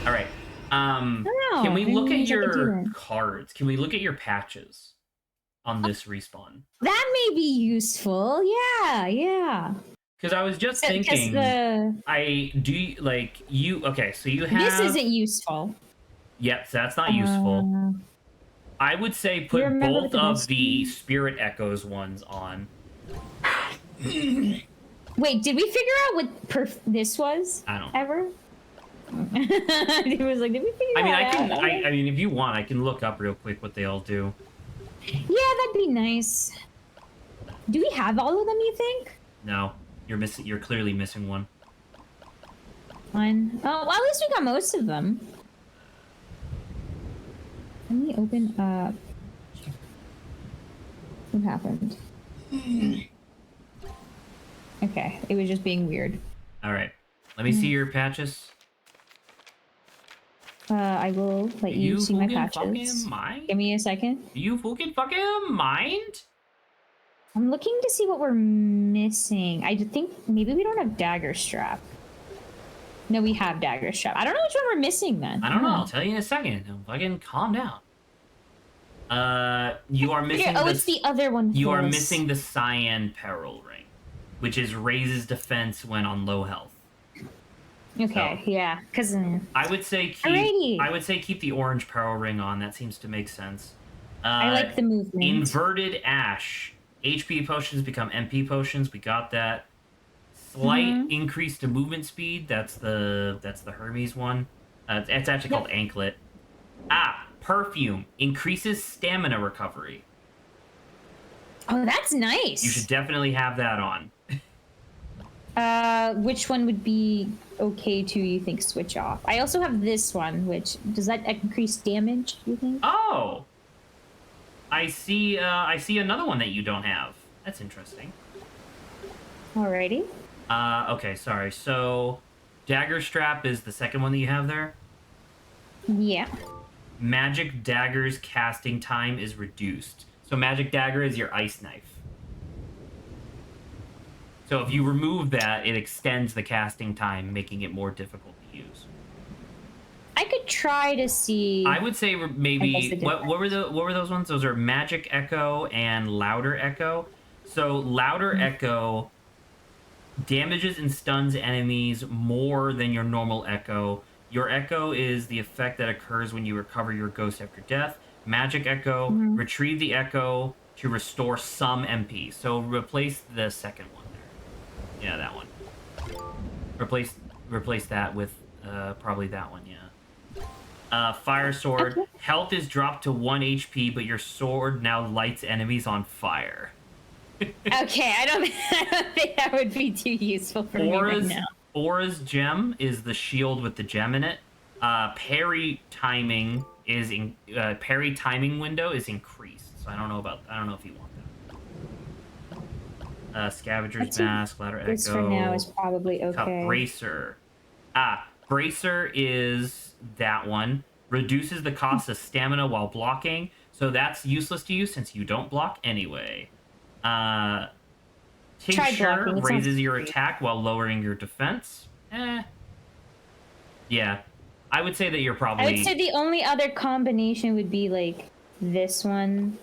All right. Oh, can we look at your cards? Can we look at your patches on this respawn? That may be useful. Yeah. Because I was just thinking, okay, so you have... This isn't useful. Yep, so that's not useful. I would say put both of the Spirit Echoes ones on. Wait, did we figure out what this was? I don't ever. It was like, did we figure out? I mean, if you want, I can look up real quick what they all do. Yeah, that'd be nice. Do we have all of them? You think? No, you're missing. You're clearly missing one. One. Oh, well, at least we got most of them. Let me open up. What happened? Okay, it was just being weird. All right, let me see your patches. I will let you see my patches. Give me a second. Do you fucking mind? I'm looking to see what we're missing. I think maybe we don't have dagger strap. No, we have dagger strap. I don't know which one we're missing then. I don't know. I'll tell you in a second. Fucking calm down. You are missing. It's the other one. You are missing the Cyan Peril Ring, which is raises defense when on low health. Okay, so, yeah, because I would say keep the orange Peril Ring on. That seems to make sense. I like the movement. Inverted Ash. HP potions become MP potions. We got that. Slight increase to movement speed. That's the Hermes one. It's actually called Anklet. Perfume increases stamina recovery. Oh, that's nice. You should definitely have that on. Which one would be okay to, you think, switch off? I also have this one, which does that increase damage, you think? Oh, I see another one that you don't have. That's interesting. Alrighty. Okay, sorry. So, Dagger Strap is the second one that you have there? Yeah. Magic Dagger's casting time is reduced. So Magic Dagger is your ice knife. So if you remove that, it extends the casting time, making it more difficult to use. I could try to see. I would say maybe what were those ones? Those are Magic Echo and Louder Echo. So Louder Echo damages and stuns enemies more than your normal Echo. Your Echo is the effect that occurs when you recover your ghost after death. Magic Echo, retrieve the Echo to restore some MP. So replace the second one there. Yeah, that one. Replace that with probably that one, yeah. Fire Sword. Okay. Health is dropped to 1 HP, but your sword now lights enemies on fire. Okay, I don't think that would be too useful for me right now. Aura's gem is the shield with the gem in it. Parry timing window is increased. So I don't know if you want that. Scavenger's Mask, Ladder Echo. This for now is probably okay. Cup Bracer. Bracer is that one. Reduces the cost of stamina while blocking. So that's useless to you since you don't block anyway. Tincture raises your attack while lowering your defense. Yeah. I would say that you're probably... I would say the only other combination would be, like, this one.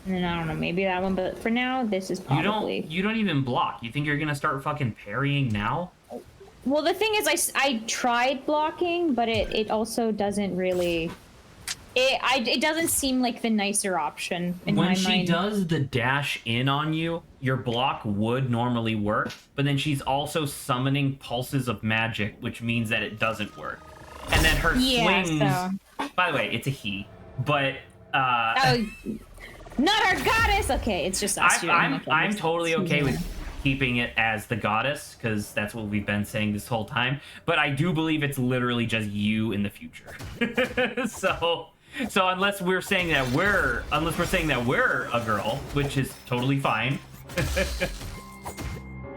And then I don't know, maybe that one, but for now, this is probably... You don't even block. You think you're gonna start fucking parrying now? Well, the thing is, I tried blocking, but it also doesn't really... It doesn't seem like the nicer option in my mind. When she does the dash in on you, your block would normally work, but then she's also summoning pulses of magic, which means that it doesn't work. And then her swings... So... By the way, it's a he, but... Oh, not our goddess! Okay, it's just us. I'm totally okay with keeping it as the goddess, because that's what we've been saying this whole time, but I do believe it's literally just you in the future. So unless we're saying that we're a girl, which is totally fine.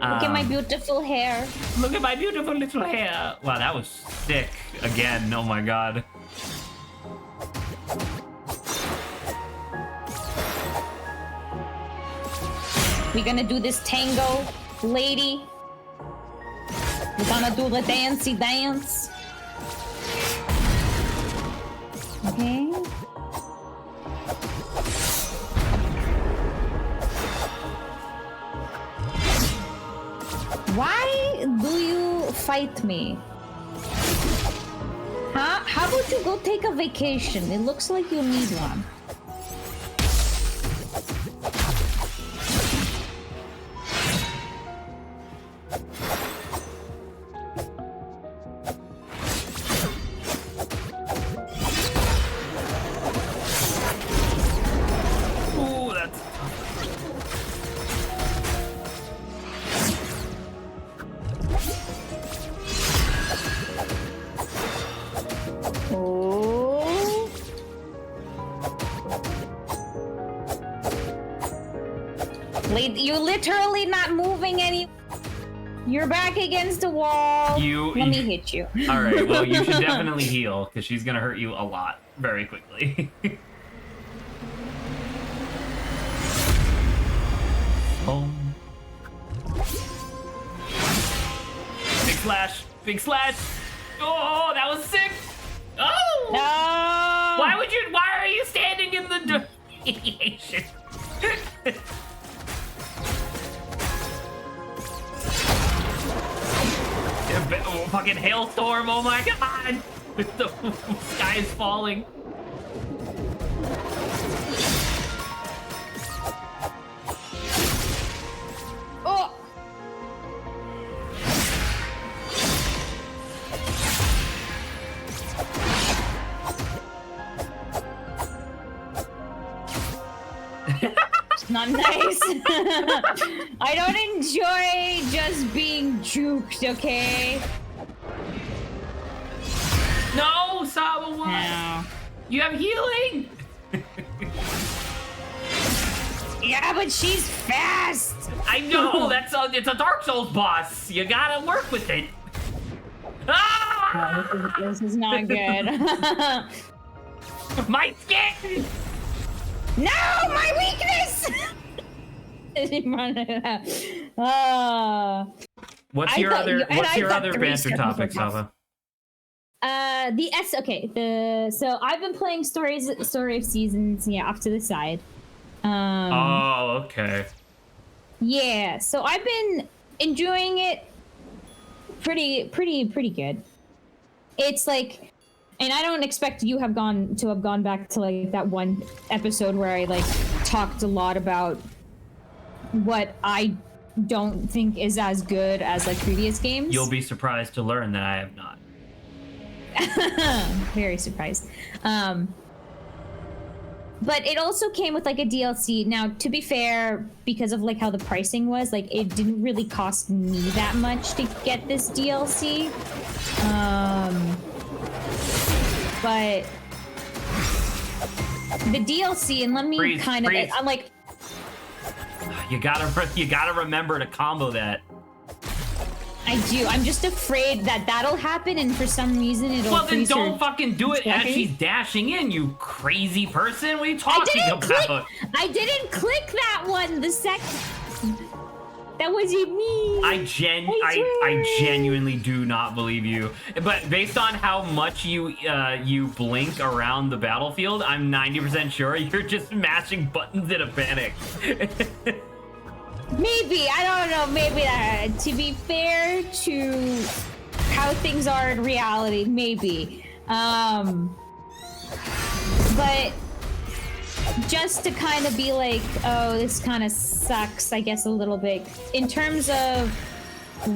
Look at my beautiful hair. Look at my beautiful little hair. Wow, that was sick. Again, oh my god. We gonna do this tango, lady. We're gonna do the dancey dance. Okay. Why do you fight me? Huh? How about you go take a vacation? It looks like you need one. You literally not moving any. You're back against the wall. Let me hit you. All right. Well, you should definitely heal because she's gonna hurt you a lot very quickly. Oh. Big slash. Big slash. Oh, that was sick. Oh. No. Why are you standing in the deviation? Oh, fucking hailstorm, oh my god! The sky is falling. Oh! It's not nice. I don't enjoy just being juked, okay? No, Saba, what? No. You have healing! Yeah, but she's fast! I know, it's a Dark Souls boss. You gotta work with it. Ah! No, this is not good. My skin! No, my weakness! What's your other banter topic, Saba? So I've been playing Story of Seasons, up to the side. Oh, okay. Yeah, so I've been enjoying it pretty good. It's like, and I don't expect you have gone back to like that one episode where I like talked a lot about what I don't think is as good as like previous games. You'll be surprised to learn that I have not. Very surprised. But it also came with like a DLC. Now, to be fair, because of like how the pricing was, like it didn't really cost me that much to get this DLC. But the DLC, and let me I'm like, you gotta remember to combo that. I do. I'm just afraid that that'll happen, and for some reason it'll. Well, then don't fucking do it as she's dashing in, you crazy person. What are you talking about? I didn't click that one. The second. That wasn't me. I genuinely do not believe you. But based on how much you blink around the battlefield, I'm 90% sure you're just mashing buttons in a panic. Maybe, I don't know, maybe to be fair to how things are in reality, maybe. But just to kind of be like, oh, this kind of sucks, I guess, a little bit. In terms of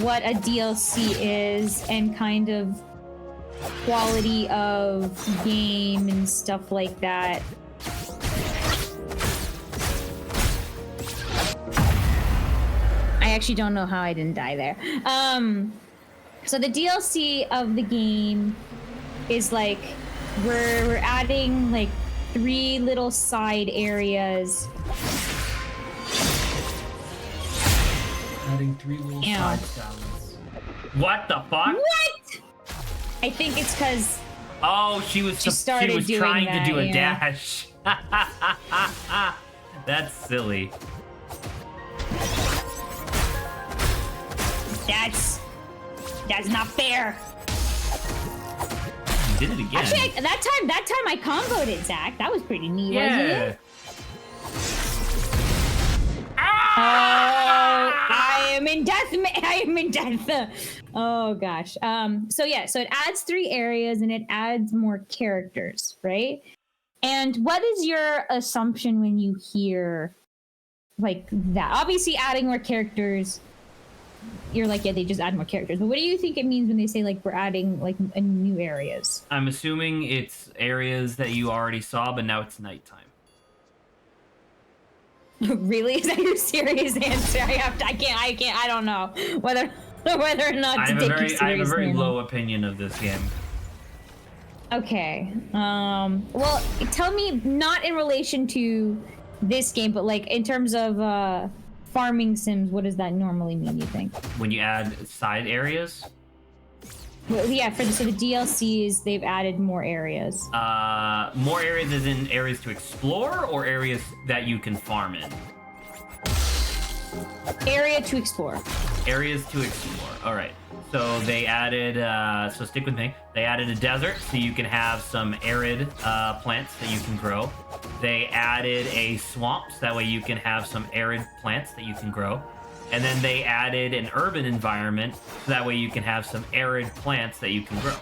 what a DLC is and kind of quality of game and stuff like that. I actually don't know how I didn't die there. So the DLC of the game is like, we're adding like 3 little side areas. Adding 3 little side salads. What the fuck? What? I think it's because she was trying to do a dash. That's silly. That's not fair. You did it again. Actually, that time I comboed it, Zach. That was pretty neat, wasn't it? Oh, I am in death. I am in death. Oh gosh. So it adds 3 areas and it adds more characters, right? And what is your assumption when you hear like that? Obviously, adding more characters. You're like, yeah, they just add more characters. But what do you think it means when they say like we're adding like new areas? I'm assuming it's areas that you already saw, but now it's nighttime. Really? Is that your serious answer? I don't know whether or not to take you seriously. I have a very low opinion of this game. Okay. Well, tell me, not in relation to this game, but like in terms of farming sims, what does that normally mean, you think? When you add side areas? Well, yeah, so the DLCs, they've added more areas. More areas as in areas to explore or areas that you can farm in? Area to explore. Areas to explore. All right. So they added, so stick with me. They added a desert so you can have some arid plants that you can grow. They added a swamp so that way you can have some arid plants that you can grow. And then they added an urban environment so that way you can have some arid plants that you can grow.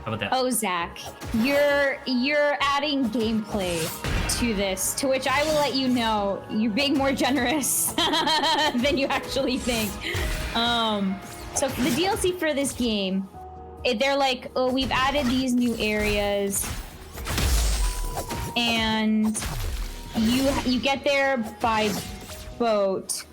How about that? Oh, Zach, you're adding gameplay to this, to which I will let you know you're being more generous than you actually think. So the DLC for this game, they're like, oh, we've added these new areas, and you get there by boat.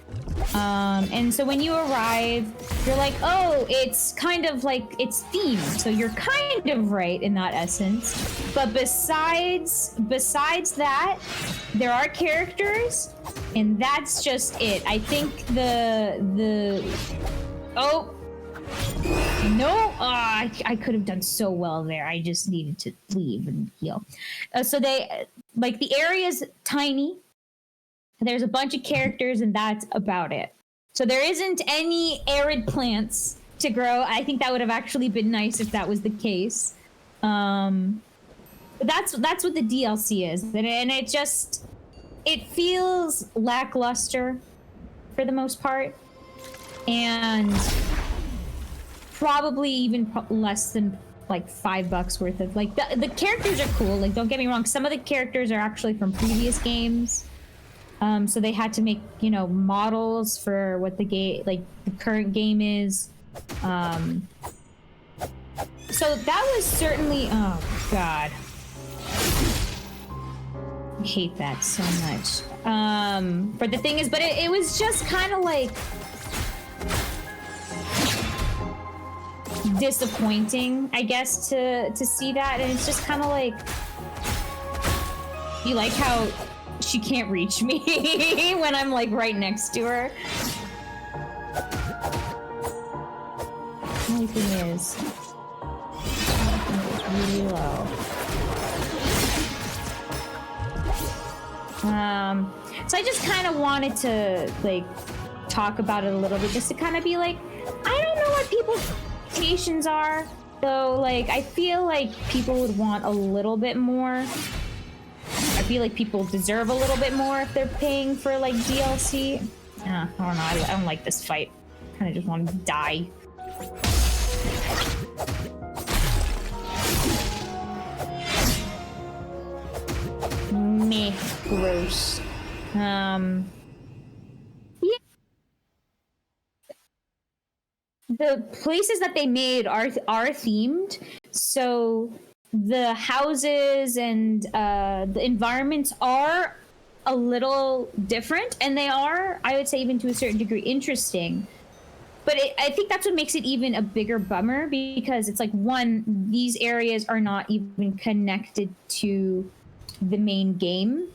And so when you arrive, you're like, oh, it's kind of like, it's themed. So you're kind of right in that essence. But besides that, there are characters, and that's just it. I think oh, no, I could have done so well there. I just needed to leave and heal. So they, like, the area's tiny. There's a bunch of characters, and that's about it. So there isn't any arid plants to grow. I think that would have actually been nice if that was the case. But that's what the DLC is, and it feels lackluster for the most part, and probably even less than like $5 worth of, like, the characters are cool. Like, don't get me wrong, some of the characters are actually from previous games. So they had to make, models for what the game, like the current game is. So that was certainly, oh God, I hate that so much. But the thing is, it was just kind of like disappointing, I guess, to see that, and it's just kind of like, you like how she can't reach me when I'm like right next to her. The only thing is, it's really low. So I just kind of wanted to like talk about it a little bit, just to kind of be like, I don't know what people's expectations are. So, like, I feel like people would want a little bit more. I feel like people deserve a little bit more if they're paying for, like, DLC. I don't know. I don't like this fight. I kind of just want to die. Meh. Gross. Yeah. The places that they made are themed, so the houses and the environments are a little different, and they are, I would say, even to a certain degree, interesting. But I think that's what makes it even a bigger bummer, because it's like, one, these areas are not even connected to the main game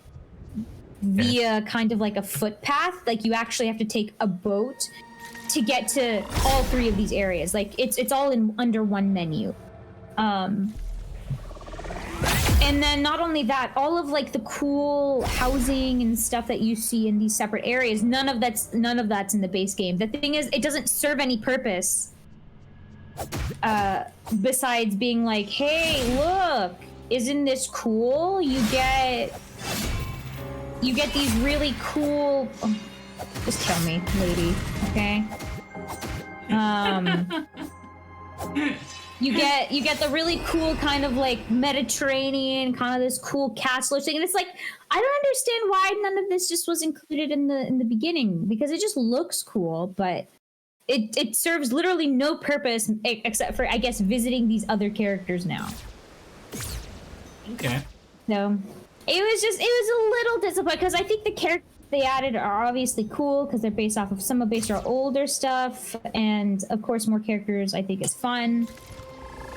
via kind of like a footpath. Like, you actually have to take a boat to get to all three of these areas. Like, it's all in under one menu. And then not only that, all of like the cool housing and stuff that you see in these separate areas, none of that's in the base game. The thing is, it doesn't serve any purpose besides being like, hey, look, isn't this cool? You get these really cool. Just kill me, lady. Okay. You get the really cool kind of like Mediterranean, kind of this cool castle thing, and it's like, I don't understand why none of this just was included in the beginning, because it just looks cool, but it serves literally no purpose except for, I guess, visiting these other characters now. Okay. So it was a little disappointing, because I think the characters they added are obviously cool because they're based off of some of our older stuff, and of course more characters I think is fun.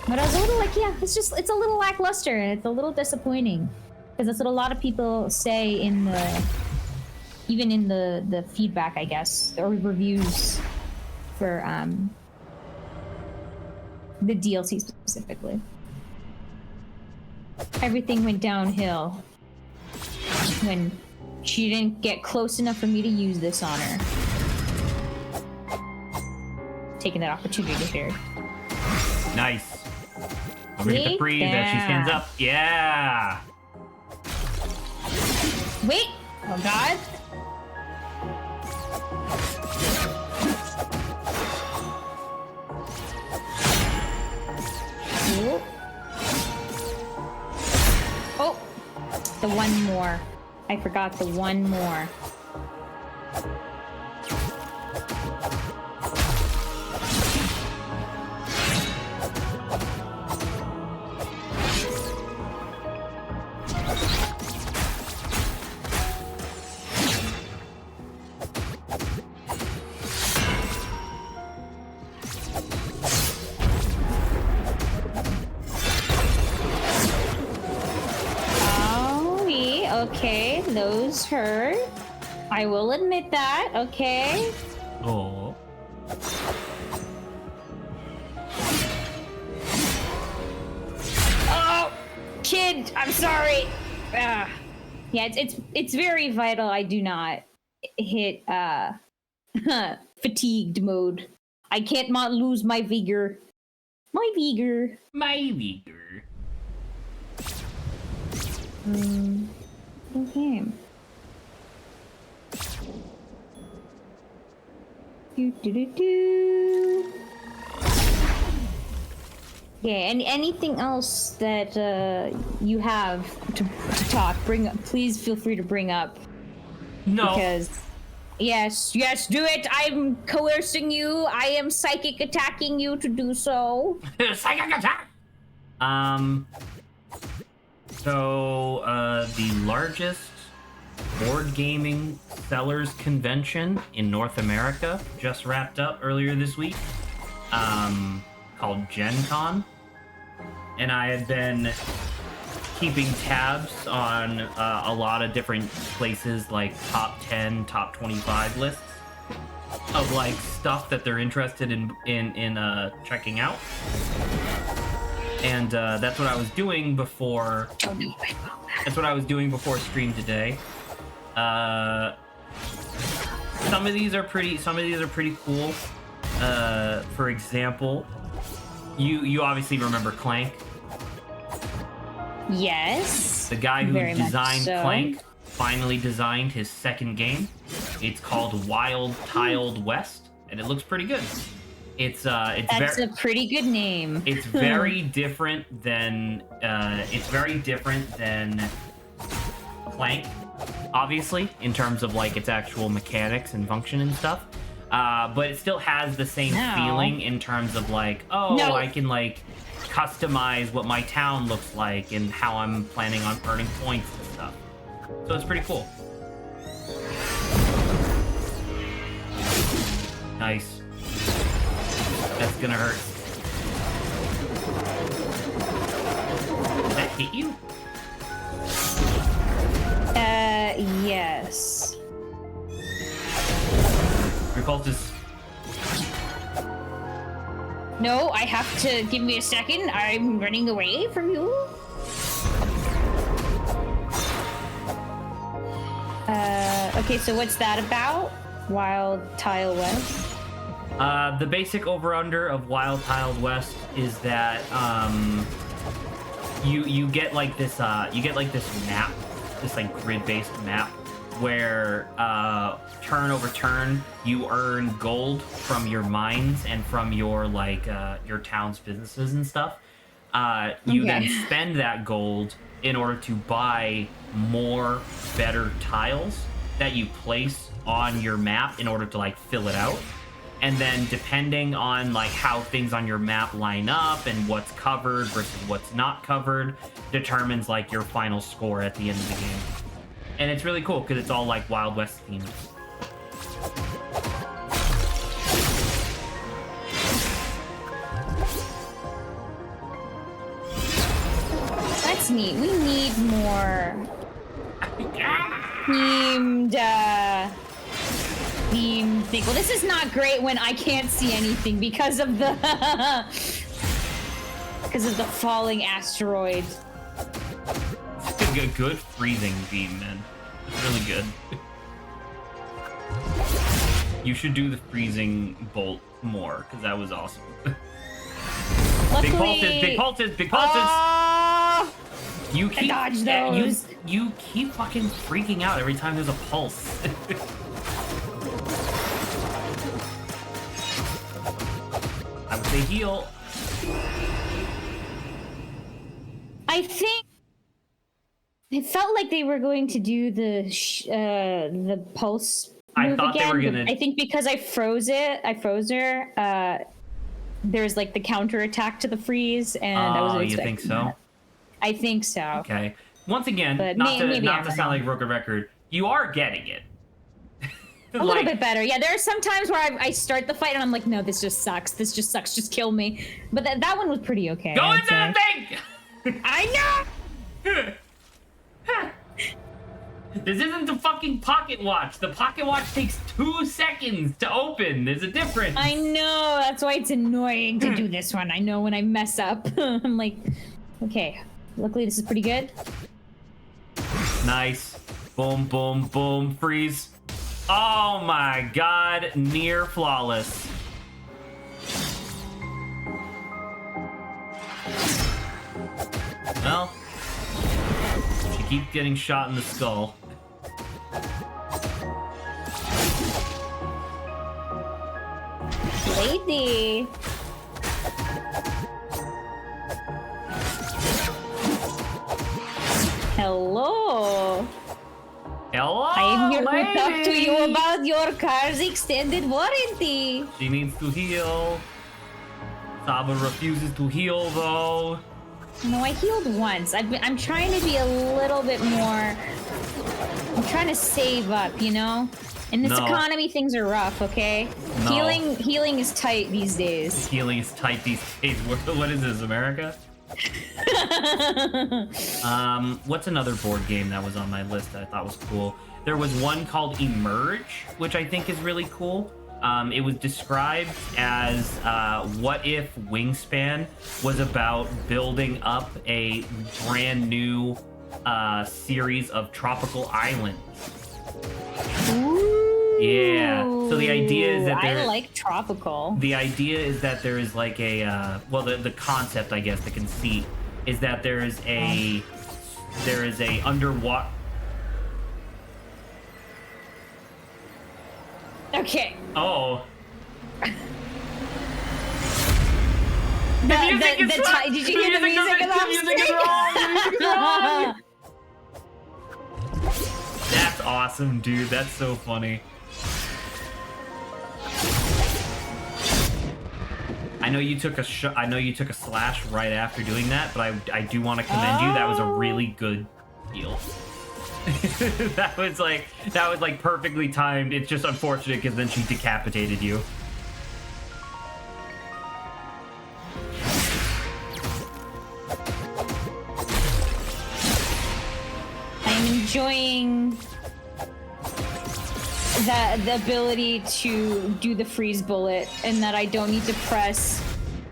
But I was a little like, yeah, it's a little lackluster, and it's a little disappointing, because that's what a lot of people say in the feedback, I guess, or reviews for the DLC specifically. Everything went downhill when she didn't get close enough for me to use this on her. Taking that opportunity here. Nice. Over hit the freeze as she stands up. Yeah. Wait. Oh God. Ooh. Oh, the one more. I forgot the one more. Okay, those hurt. I will admit that, okay? Oh. Oh, kid, I'm sorry. Yeah, it's very vital I do not hit fatigued mode. I can't not lose my vigor. My vigor. Okay. Yeah, and anything else that you have to talk, bring up. Please feel free to bring up. No. Because yes, do it. I'm coercing you. I am psychic attacking you to do so. Psychic attack. So, the largest board gaming sellers convention in North America just wrapped up earlier this week, called Gen Con. And I had been keeping tabs on a lot of different places, like top 10, top 25 lists of like stuff that they're interested in checking out. And that's what I was doing before. That's what I was doing before stream today. some of these are pretty cool. For example, you obviously remember Clank. Yes. The guy who very designed much so. Clank finally designed his second game. It's called Wild Tiled West, and it looks pretty good. It's a pretty good name. It's very different than Clank, obviously, in terms of like its actual mechanics and function and stuff. But it still has the same feeling in terms of like, I can like customize what my town looks like and how I'm planning on earning points and stuff. So it's pretty cool. Nice. That's gonna hurt. Did that hit you? Yes. Repulse is... No, I have to give me a second. I'm running away from you. Okay, so what's that about? Wild Tile West? The basic over-under of Wild Tiled West is that you get like this map, this like grid-based map where turn over turn you earn gold from your mines and from your like your town's businesses and stuff. You then spend that gold in order to buy more better tiles that you place on your map in order to like fill it out. And then depending on like how things on your map line up and what's covered versus what's not covered determines like your final score at the end of the game. And it's really cool because it's all like Wild West themed. That's neat. We need more themed thing. Well, this is not great when I can't see anything because of the falling asteroids. It's a good freezing beam, man. It's really good. You should do the freezing bolt more because that was awesome. Luckily, big pulses. You keep dodge those. You keep fucking freaking out every time there's a pulse. I would say heal. I think it felt like they were going to do the pulse move I thought again. they were gonna. I think because I froze her. There's like the counter attack to the freeze, and I wasn't expecting you think so? that. I think so. Okay. Once again, But not to maybe sound like a broken record, you are getting it. A little bit better. Yeah, there are some times where I start the fight and I'm like, no, this just sucks. This just sucks. Just kill me. But that one was pretty okay. Go into the thing! I know! This isn't the fucking pocket watch. The pocket watch takes 2 seconds to open. There's a difference. I know. That's why it's annoying to do this one. I know when I mess up. I'm like, okay. Luckily, this is pretty good. Nice. Boom, boom, boom. Freeze. Oh my god. Near flawless. Well, she keeps getting shot in the skull. Lady. Hello. Hello, I'm here lady. to talk to you about your car's extended warranty. She needs to heal. Saba refuses to heal, though. No, I healed once. I'm trying to be a little bit more... I'm trying to save up, you know? In this economy, things are rough, okay? No. Healing is tight these days. Healing is tight these days. What is this, America? What's another board game that was on my list that I thought was cool? There was one called Emerge, which I think is really cool. It was described as what if Wingspan was about building up a brand new series of tropical islands. Ooh. Yeah. So the idea is that I like tropical. The idea is that there is like a well, the concept, I guess, the conceit is that there is a underwater. Okay. Oh. Did you hear the music? The music is wrong. The music is wrong. That's awesome, dude. That's so funny. I know you took a slash right after doing that, but I do want to commend you. That was a really good heal. that was like perfectly timed. It's just unfortunate because then she decapitated you. I'm enjoying the ability to do the freeze bullet, and that I don't need to press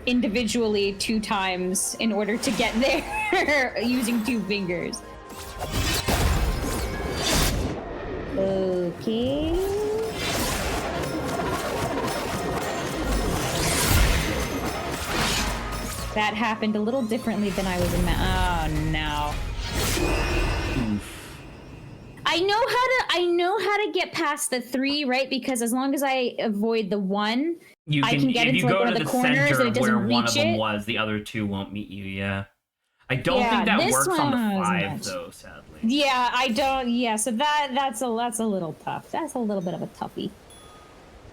individually 2 times in order to get there using 2 fingers. Okay. That happened a little differently than I was oh no. I know how to get past the 3, right? Because as long as I avoid the 1, I can get into like one of the corners and it doesn't reach one of them it. was, the other 2 won't meet you. Yeah, I don't think that works on the 5 though, sadly. Yeah, I don't. Yeah, so that's a little tough. That's a little bit of a toughie.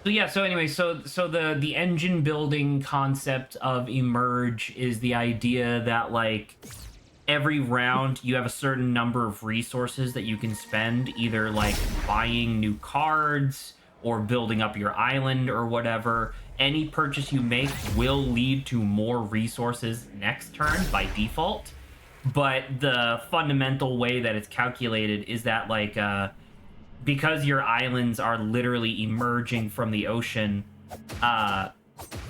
So yeah, so anyway, so the engine building concept of Emerge is the idea that like every round you have a certain number of resources that you can spend, either like buying new cards or building up your island or whatever. Any purchase you make will lead to more resources next turn by default. But the fundamental way that it's calculated is that like because your islands are literally emerging from the ocean,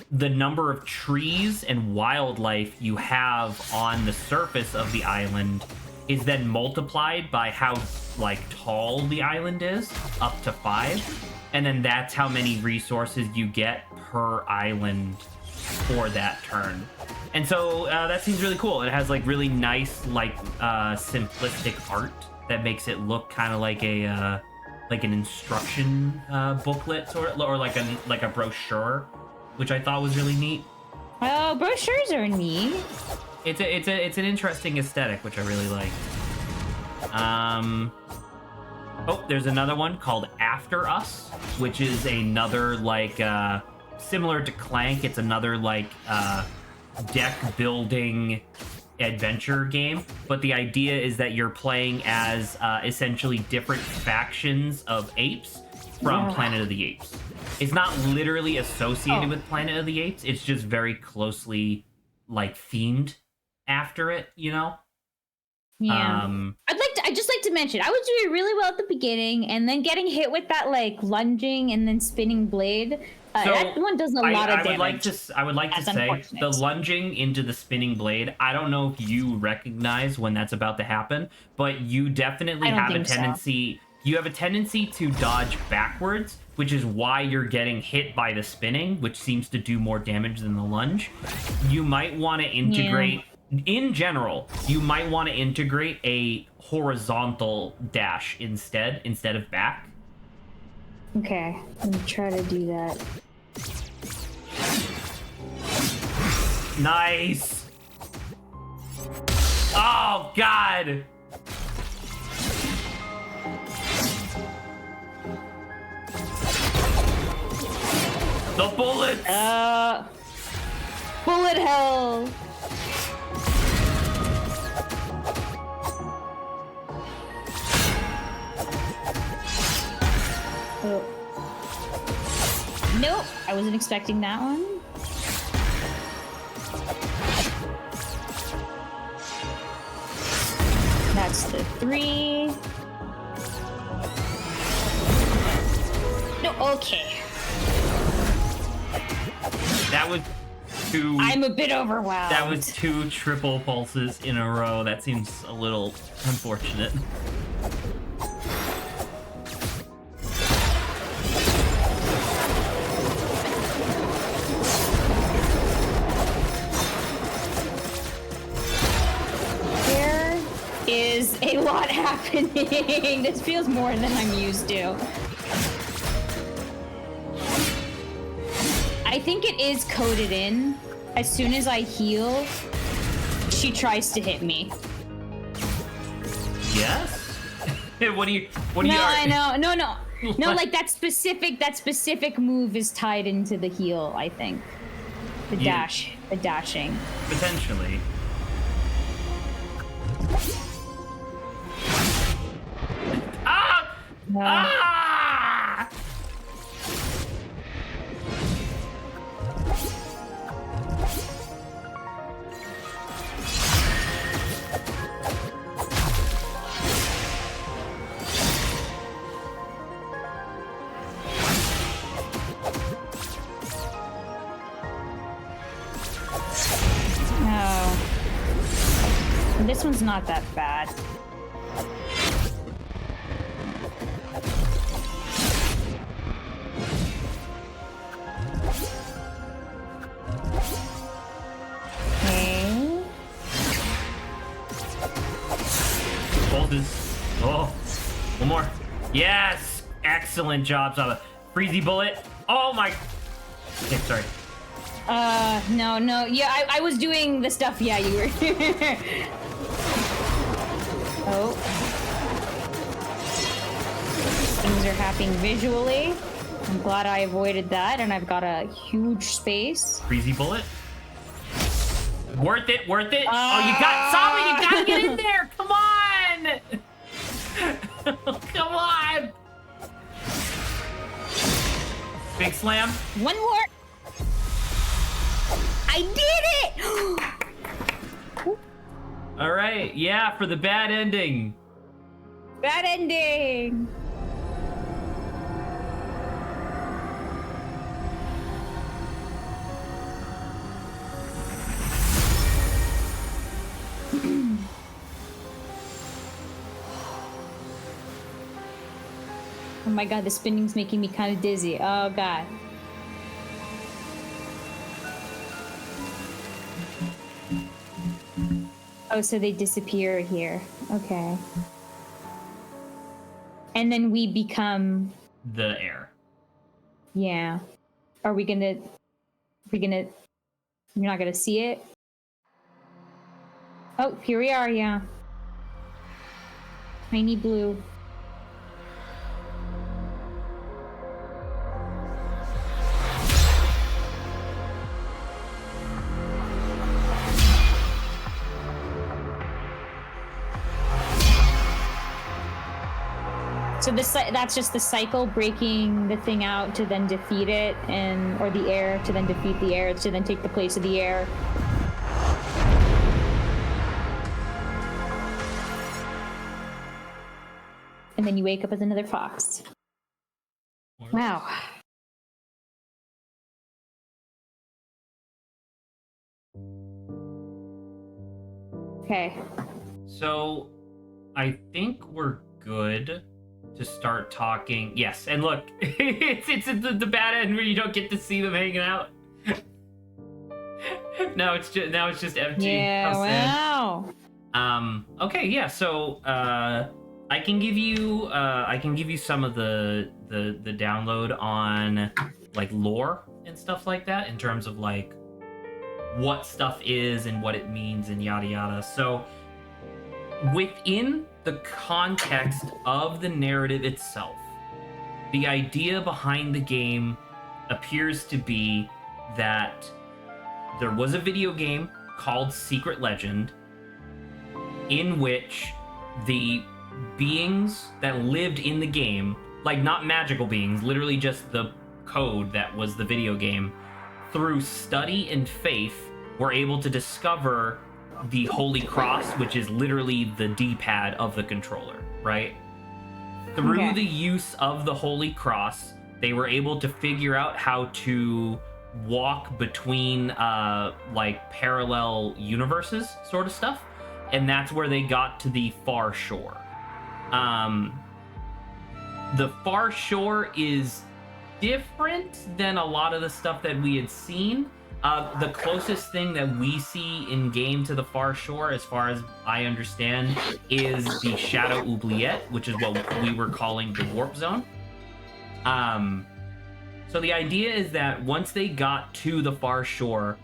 the number of trees and wildlife you have on the surface of the island is then multiplied by how like tall the island is, up to 5, and then that's how many resources you get per island for that turn. And so that seems really cool. It has like really nice like simplistic art that makes it look kind of like a like an instruction booklet sort of, or like a brochure, which I thought was really neat. Oh, brochures are neat. It's an interesting aesthetic, which I really like. Oh, there's another one called After Us, which is another like similar to Clank. It's another like deck building adventure game, but the idea is that you're playing as essentially different factions of apes from Planet of the Apes. It's not literally associated with Planet of the Apes. It's just very closely like themed after it, you know? Yeah. I'd just like to mention, I was doing really well at the beginning, and then getting hit with that like lunging and then spinning blade. So that one does a lot of damage. I would like to say the lunging into the spinning blade, I don't know if you recognize when that's about to happen, but you definitely have a tendency you have a tendency to dodge backwards, which is why you're getting hit by the spinning, which seems to do more damage than the lunge. You might want to integrate in general, you might want to integrate a horizontal dash instead of back. Okay, let me try to do that. Nice. Oh God. The bullets. Bullet hell. Oh. Nope, I wasn't expecting that one. That's the 3. No, okay. That was 2. I'm a bit overwhelmed. That was 2 triple pulses in a row. That seems a little unfortunate. lot happening. This feels more than I'm used to. I think it is coded in. As soon as I heal, she tries to hit me. Yes? what do you I know. No, like that specific move is tied into the heal, I think. The dashing. Potentially. Ah! No. Ah! This one's not that bad. Okay. Hold this. Oh, one more. Yes! Excellent job, Saba. Freezy bullet. Oh my. Okay, sorry. No. Yeah, I was doing the stuff. Yeah, you were. Oh. Things are happening visually. I'm glad I avoided that, and I've got a huge space. Freezy bullet. Worth it. Oh, you got Saba, you gotta get in there. Come on. Come on. Big slam. One more. I did it! All right, yeah, for the bad ending. Bad ending. Oh my god, the spinning's making me kind of dizzy. Oh god. Oh, so they disappear here. Okay. And then we become... the air. Yeah. Are we gonna... You're not gonna see it? Oh, here we are, yeah. Tiny blue. So that's just the cycle, breaking the thing out to then defeat it, or the air to then defeat the air to then take the place of the air. And then you wake up as another fox. Wow. Okay. So, I think we're good to start talking. Yes, and look, it's the bad end where you don't get to see them hanging out. now it's just empty. Yeah, wow. Okay, yeah. So I can give you some of the download on like lore and stuff like that in terms of like what stuff is and what it means and yada yada. So within the context of the narrative itself, the idea behind the game appears to be that there was a video game called Secret Legend in which the beings that lived in the game, like not magical beings, literally just the code that was the video game, through study and faith were able to discover the Holy Cross, which is literally the D-pad of the controller, right? Through the use of the Holy Cross, they were able to figure out how to walk between like parallel universes sort of stuff, and that's where they got to the Far Shore. The Far Shore is different than a lot of the stuff that we had seen. The closest thing that we see in game to the far shore, as far as I understand, is the Shadow Oubliette, which is what we were calling the warp zone. So the idea is that once they got to the far shore,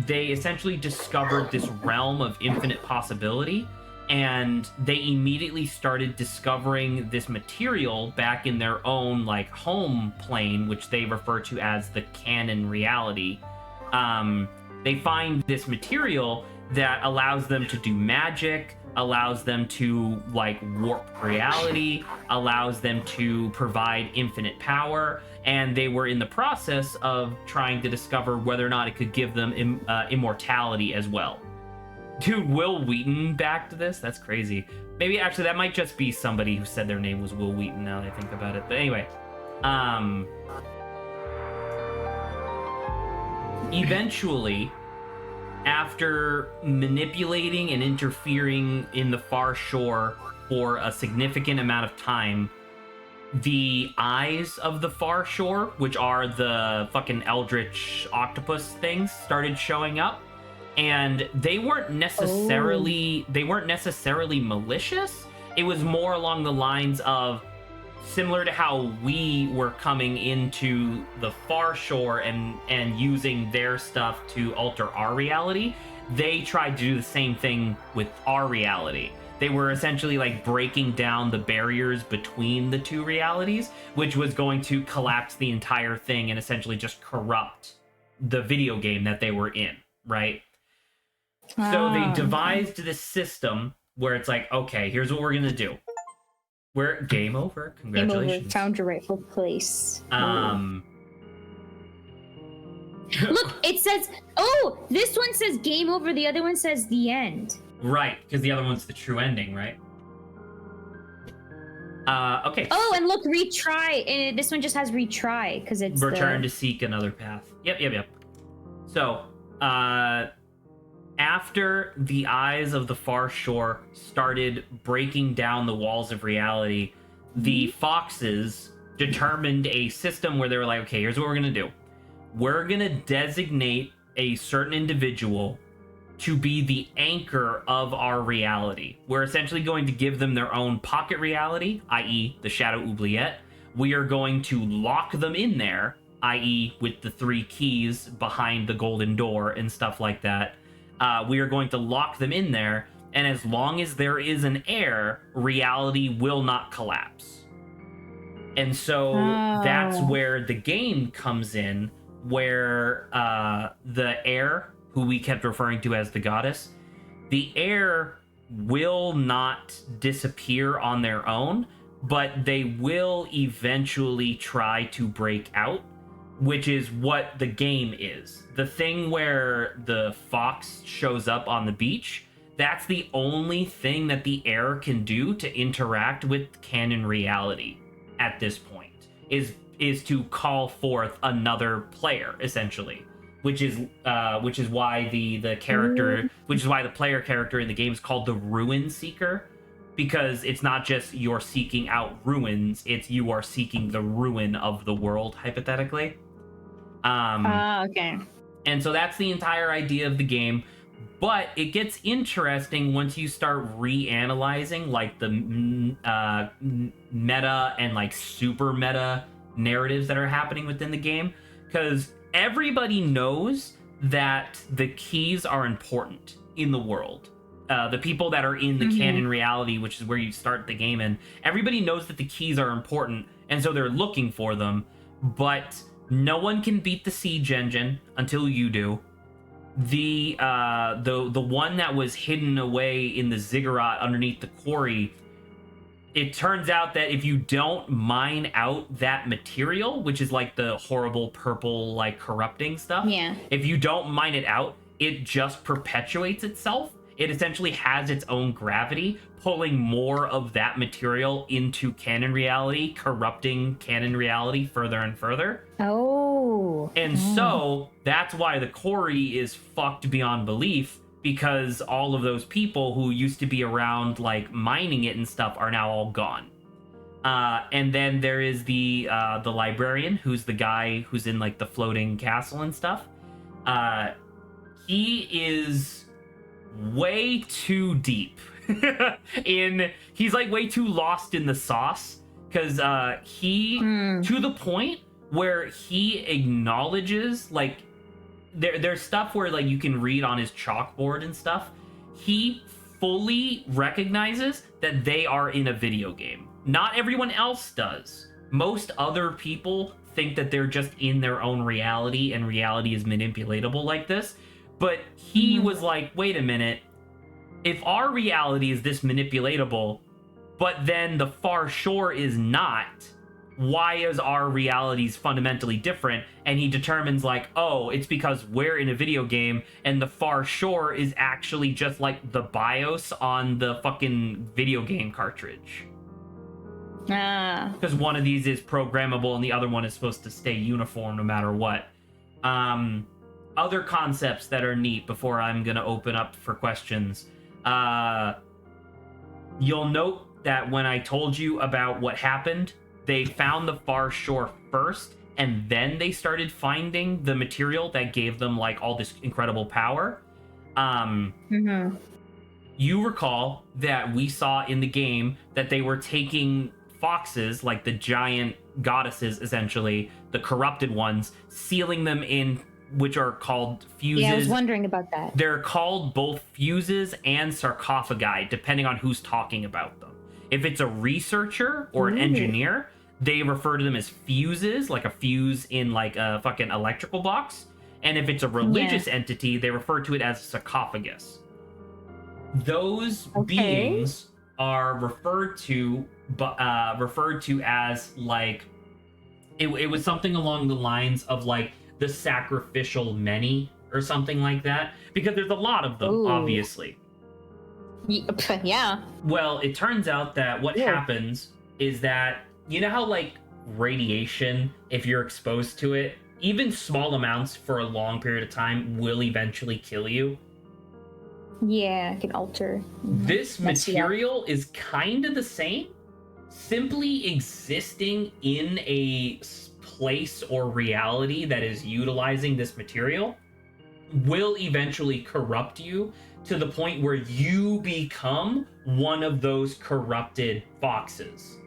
they essentially discovered this realm of infinite possibility, and they immediately started discovering this material back in their own like home plane, which they refer to as the canon reality. They find this material that allows them to do magic, allows them to like warp reality, allows them to provide infinite power, and they were in the process of trying to discover whether or not it could give them immortality as well. Dude, Will Wheaton backed this? That's crazy. Maybe actually that might just be somebody who said their name was Will Wheaton now that I think about it. But anyway, eventually, after manipulating and interfering in the far shore for a significant amount of time, the eyes of the far shore, which are the fucking eldritch octopus things, started showing up, and they weren't necessarily malicious. It was more along the lines of similar to how we were coming into the far shore and using their stuff to alter our reality. They tried to do the same thing with our reality. They were essentially like breaking down the barriers between the two realities, which was going to collapse the entire thing and essentially just corrupt the video game that they were in, right? So they devised this system where it's like, okay, here's what we're gonna do. We're game over. Congratulations. Game over. Found your rightful place. Look, it says, oh, this one says game over. The other one says the end. Right, because the other one's the true ending, right? Okay. Oh, and look, retry. And this one just has retry because it's return to seek another path. Yep. So, after the eyes of the far shore started breaking down the walls of reality, the foxes determined a system where they were like, okay, here's what we're going to do. We're going to designate a certain individual to be the anchor of our reality. We're essentially going to give them their own pocket reality, i.e. the Shadow Oubliette. We are going to lock them in there, i.e. with the 3 keys behind the golden door and stuff like that. We are going to lock them in there, and as long as there is an heir, reality will not collapse. And so that's where the game comes in, where the heir, who we kept referring to as the goddess, the heir will not disappear on their own, but they will eventually try to break out, which is what the game is. The thing where the fox shows up on the beach, that's the only thing that the heir can do to interact with canon reality at this point, is to call forth another player, essentially. Which is why the character, which is why the player character in the game is called the Ruin Seeker, because it's not just you're seeking out ruins, it's you are seeking the ruin of the world, hypothetically. Okay. And so that's the entire idea of the game, but it gets interesting once you start reanalyzing like the meta and like super meta narratives that are happening within the game, because everybody knows that the keys are important in the world. The people that are in the canon reality, which is where you start the game in, everybody knows that the keys are important, and so they're looking for them, but no one can beat the siege engine until you do. The one that was hidden away in the ziggurat underneath the quarry, it turns out that if you don't mine out that material, which is like the horrible purple, like corrupting stuff, if you don't mine it out, it just perpetuates itself. It essentially has its own gravity, pulling more of that material into canon reality, corrupting canon reality further and further. And so that's why the quarry is fucked beyond belief, because all of those people who used to be around like mining it and stuff are now all gone. And then there is the librarian, who's the guy who's in like the floating castle and stuff. He is way too deep he's like way too lost in the sauce, because to the point where he acknowledges, like, there's stuff where, like, you can read on his chalkboard and stuff. He fully recognizes that they are in a video game. Not everyone else does. Most other people think that they're just in their own reality, and reality is manipulatable like this. But he was like, wait a minute. If our reality is this manipulatable, but then the far shore is not, why is our realities fundamentally different? And he determines, like, oh, it's because we're in a video game and the far shore is actually just like the BIOS on the fucking video game cartridge. Because one of these is programmable and the other one is supposed to stay uniform no matter what. Other concepts that are neat before I'm going to open up for questions. You'll note that when I told you about what happened, they found the far shore first, and then they started finding the material that gave them, like, all this incredible power. You recall that we saw in the game that they were taking foxes, like the giant goddesses, essentially, the corrupted ones, sealing them in, which are called fuses. Yeah, I was wondering about that. They're called both fuses and sarcophagi, depending on who's talking about them. If it's a researcher or an engineer, they refer to them as fuses, like a fuse in, like, a fucking electrical box. And if it's a religious entity, they refer to it as a sarcophagus. Those beings are referred to as, like, it was something along the lines of, like, the sacrificial many or something like that, because there's a lot of them. Obviously. Yeah. Well, it turns out that what happens is that, you know how, like, radiation, if you're exposed to it, even small amounts for a long period of time will eventually kill you? Yeah, it can alter. This material is kind of the same. Simply existing in a place or reality that is utilizing this material will eventually corrupt you to the point where you become one of those corrupted foxes.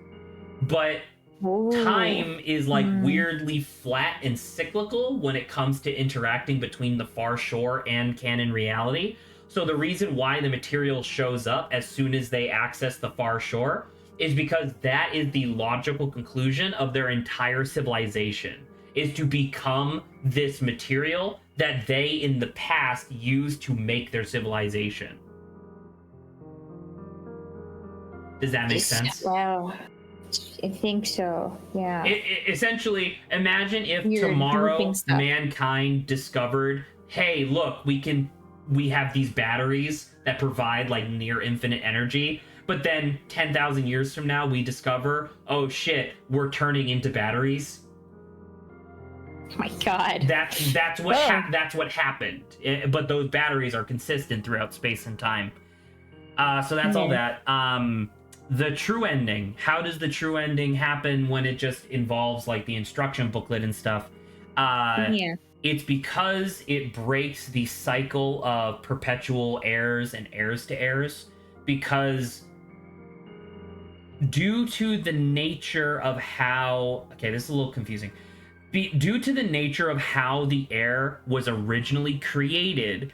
But time is, like, weirdly flat and cyclical when it comes to interacting between the far shore and canon reality. So the reason why the material shows up as soon as they access the far shore is because that is the logical conclusion of their entire civilization, is to become this material that they in the past used to make their civilization. Does that make sense? Wow. I think so, yeah. Essentially, imagine if tomorrow mankind discovered, hey, look, we have these batteries that provide, like, near infinite energy, but then 10,000 years from now we discover, oh shit, we're turning into batteries. Oh my god. That's what happened. But those batteries are consistent throughout space and time. So that's all that. The true ending. How does the true ending happen when it just involves, like, the instruction booklet and stuff? It's because it breaks the cycle of perpetual heirs and heirs to heirs. Because due to the nature of how... Okay, this is a little confusing. Due to the nature of how the heir was originally created,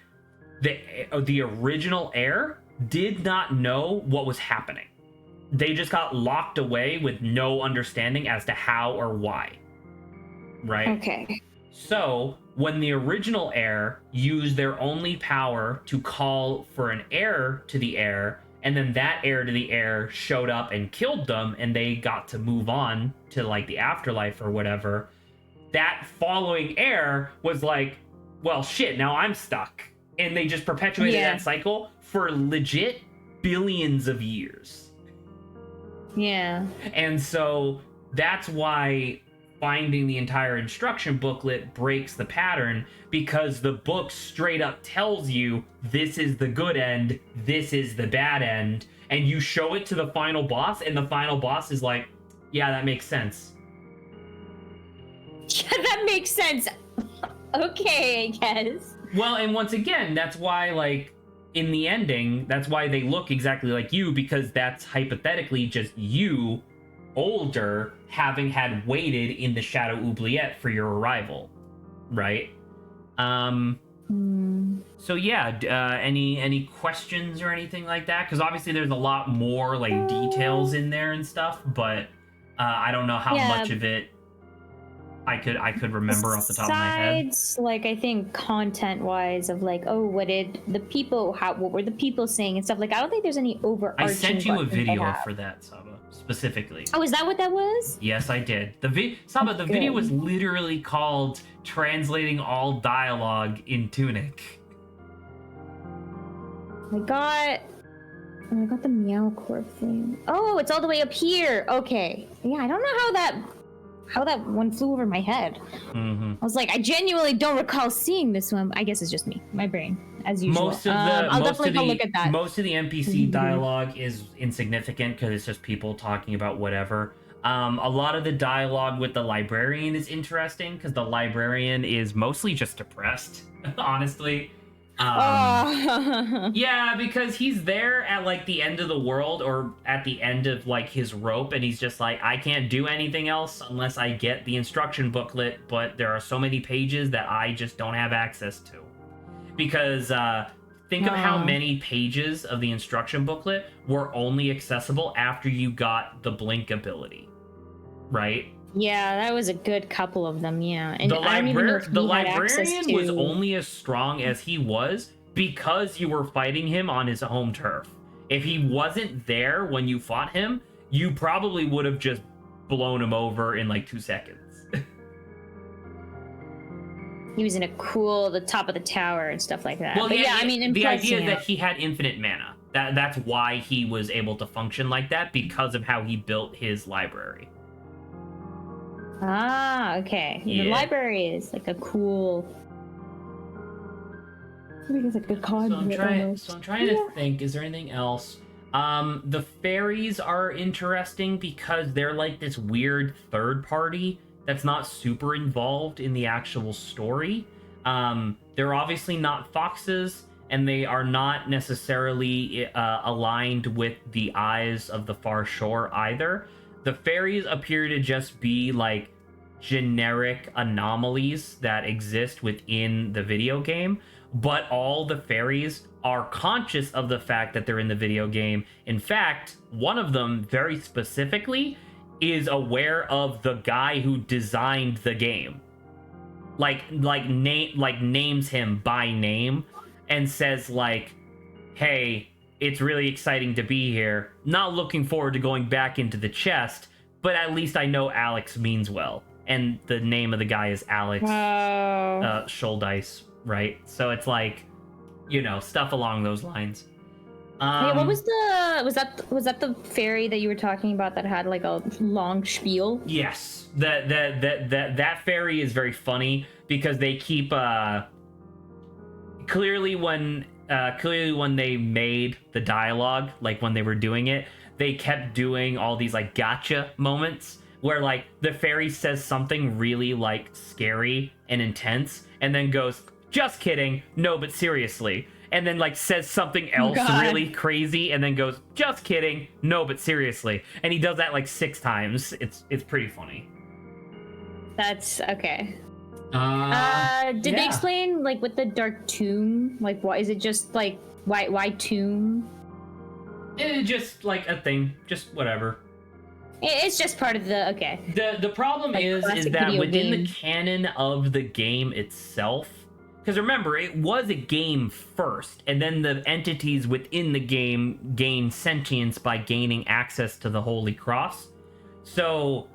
the original heir did not know what was happening. They just got locked away with no understanding as to how or why. Right? Okay. So, when the original heir used their only power to call for an heir to the heir, and then that heir to the heir showed up and killed them, and they got to move on to, like, the afterlife or whatever, that following heir was like, well, shit, now I'm stuck. And they just perpetuated that cycle for legit billions of years. Yeah. And so that's why finding the entire instruction booklet breaks the pattern, because the book straight up tells you this is the good end, this is the bad end, and you show it to the final boss, and the final boss is like, yeah, that makes sense. Yeah, that makes sense. Okay, I guess. Well, and once again, that's why, like, in the ending, that's why they look exactly like you, because that's hypothetically just you, older, having had waited in the Shadow Oubliette for your arrival, right? So yeah, any questions or anything like that? Because obviously there's a lot more like details in there and stuff, but I don't know how much of it I could remember off the top of my head. Besides, like, I think content-wise of like, oh, what were the people saying and stuff, like, I don't think there's any overarching. I sent you a video for that, Saba, specifically. Oh, is that what that was? Yes, I did. Saba, the video was literally called "Translating All Dialogue in Tunic." I got the Meow Corp thing. Oh, it's all the way up here. Okay. Yeah, I don't know how that one flew over my head. I was like, I genuinely don't recall seeing this one. I guess it's just me, my brain, as usual. I'll definitely go look at that. Most of the NPC dialogue is insignificant because it's just people talking about whatever. A lot of the dialogue with the librarian is interesting because the librarian is mostly just depressed, honestly. Yeah, because he's there at like the end of the world or at the end of like his rope, and he's just like, I can't do anything else unless I get the instruction booklet, but there are so many pages that I just don't have access to. Because think of how many pages of the instruction booklet were only accessible after you got the blink ability, right? Yeah, that was a good couple of them, yeah. And the librarian was to... only as strong as he was because you were fighting him on his home turf. If he wasn't there when you fought him, you probably would have just blown him over in like 2 seconds. He was in the top of the tower and stuff like that. Well, but yeah, I mean, the idea is that he had infinite mana. That's why he was able to function like that, because of how he built his library. Ah, okay. Yeah. The library is like a cool. I think it's like a conduit. So I'm trying to think. Is there anything else? The fairies are interesting because they're like this weird third party that's not super involved in the actual story. They're obviously not foxes, and they are not necessarily aligned with the eyes of the far shore either. The fairies appear to just be like generic anomalies that exist within the video game, but all the fairies are conscious of the fact that they're in the video game. In fact, one of them very specifically is aware of the guy who designed the game. Names him by name and says like, hey, it's really exciting to be here. Not looking forward to going back into the chest, but at least I know Alex means well. And the name of the guy is Alex Shouldice, right? So it's like, stuff along those lines. Hey, what was that the fairy that you were talking about that had like a long spiel? Yes, that fairy is very funny because they keep clearly when they made the dialogue, like when they were doing it, they kept doing all these like gotcha moments where like the fairy says something really like scary and intense and then goes, just kidding, no, but seriously. And then like says something else really crazy and then goes, just kidding, no, but seriously. And he does that like 6 times. It's pretty funny. That's okay. Did they explain like with the dark tomb? Like, why is it just like why tomb? It's just like a thing, just whatever. It's just part of the The problem like is that within the canon of the game itself, because remember, it was a game first, and then the entities within the game gain sentience by gaining access to the Holy Cross. So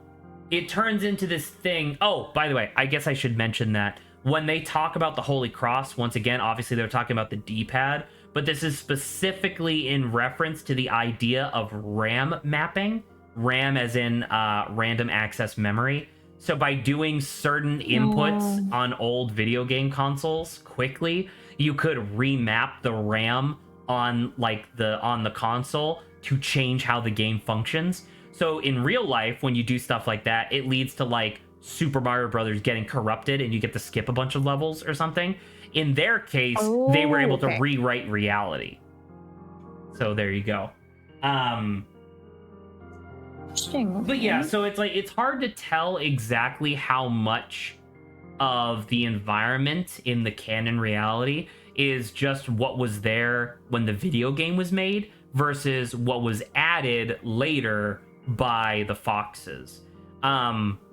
it turns into this thing. Oh, by the way, I guess I should mention that when they talk about the Holy Cross, once again, obviously they're talking about the D-pad, but this is specifically in reference to the idea of RAM mapping. RAM as in random access memory. So by doing certain inputs on old video game consoles quickly, you could remap the RAM on the console to change how the game functions. So in real life, when you do stuff like that, it leads to like Super Mario Brothers getting corrupted and you get to skip a bunch of levels or something. In their case, they were able to rewrite reality. So there you go. Interesting. But yeah, so it's like it's hard to tell exactly how much of the environment in the canon reality is just what was there when the video game was made versus what was added later by the Foxes.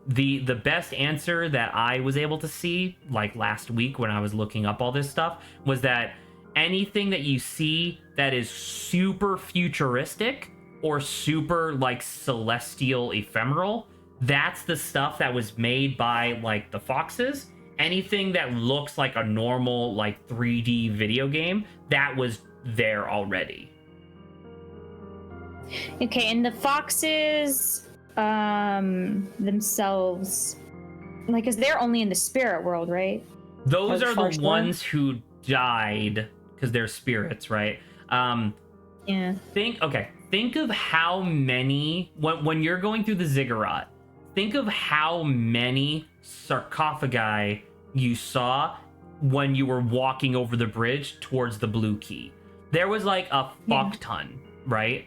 The best answer that I was able to see, like last week when I was looking up all this stuff, was that anything that you see that is super futuristic or super like celestial ephemeral, that's the stuff that was made by like the Foxes. Anything that looks like a normal like 3D video game, that was there already. Okay, and the Foxes themselves, like, because they're only in the spirit world, right? Those are the ones who died because they're spirits, right? Yeah. Think of how many when you're going through the ziggurat, think of how many sarcophagi you saw when you were walking over the bridge towards the blue key. There was like a fuck ton, right?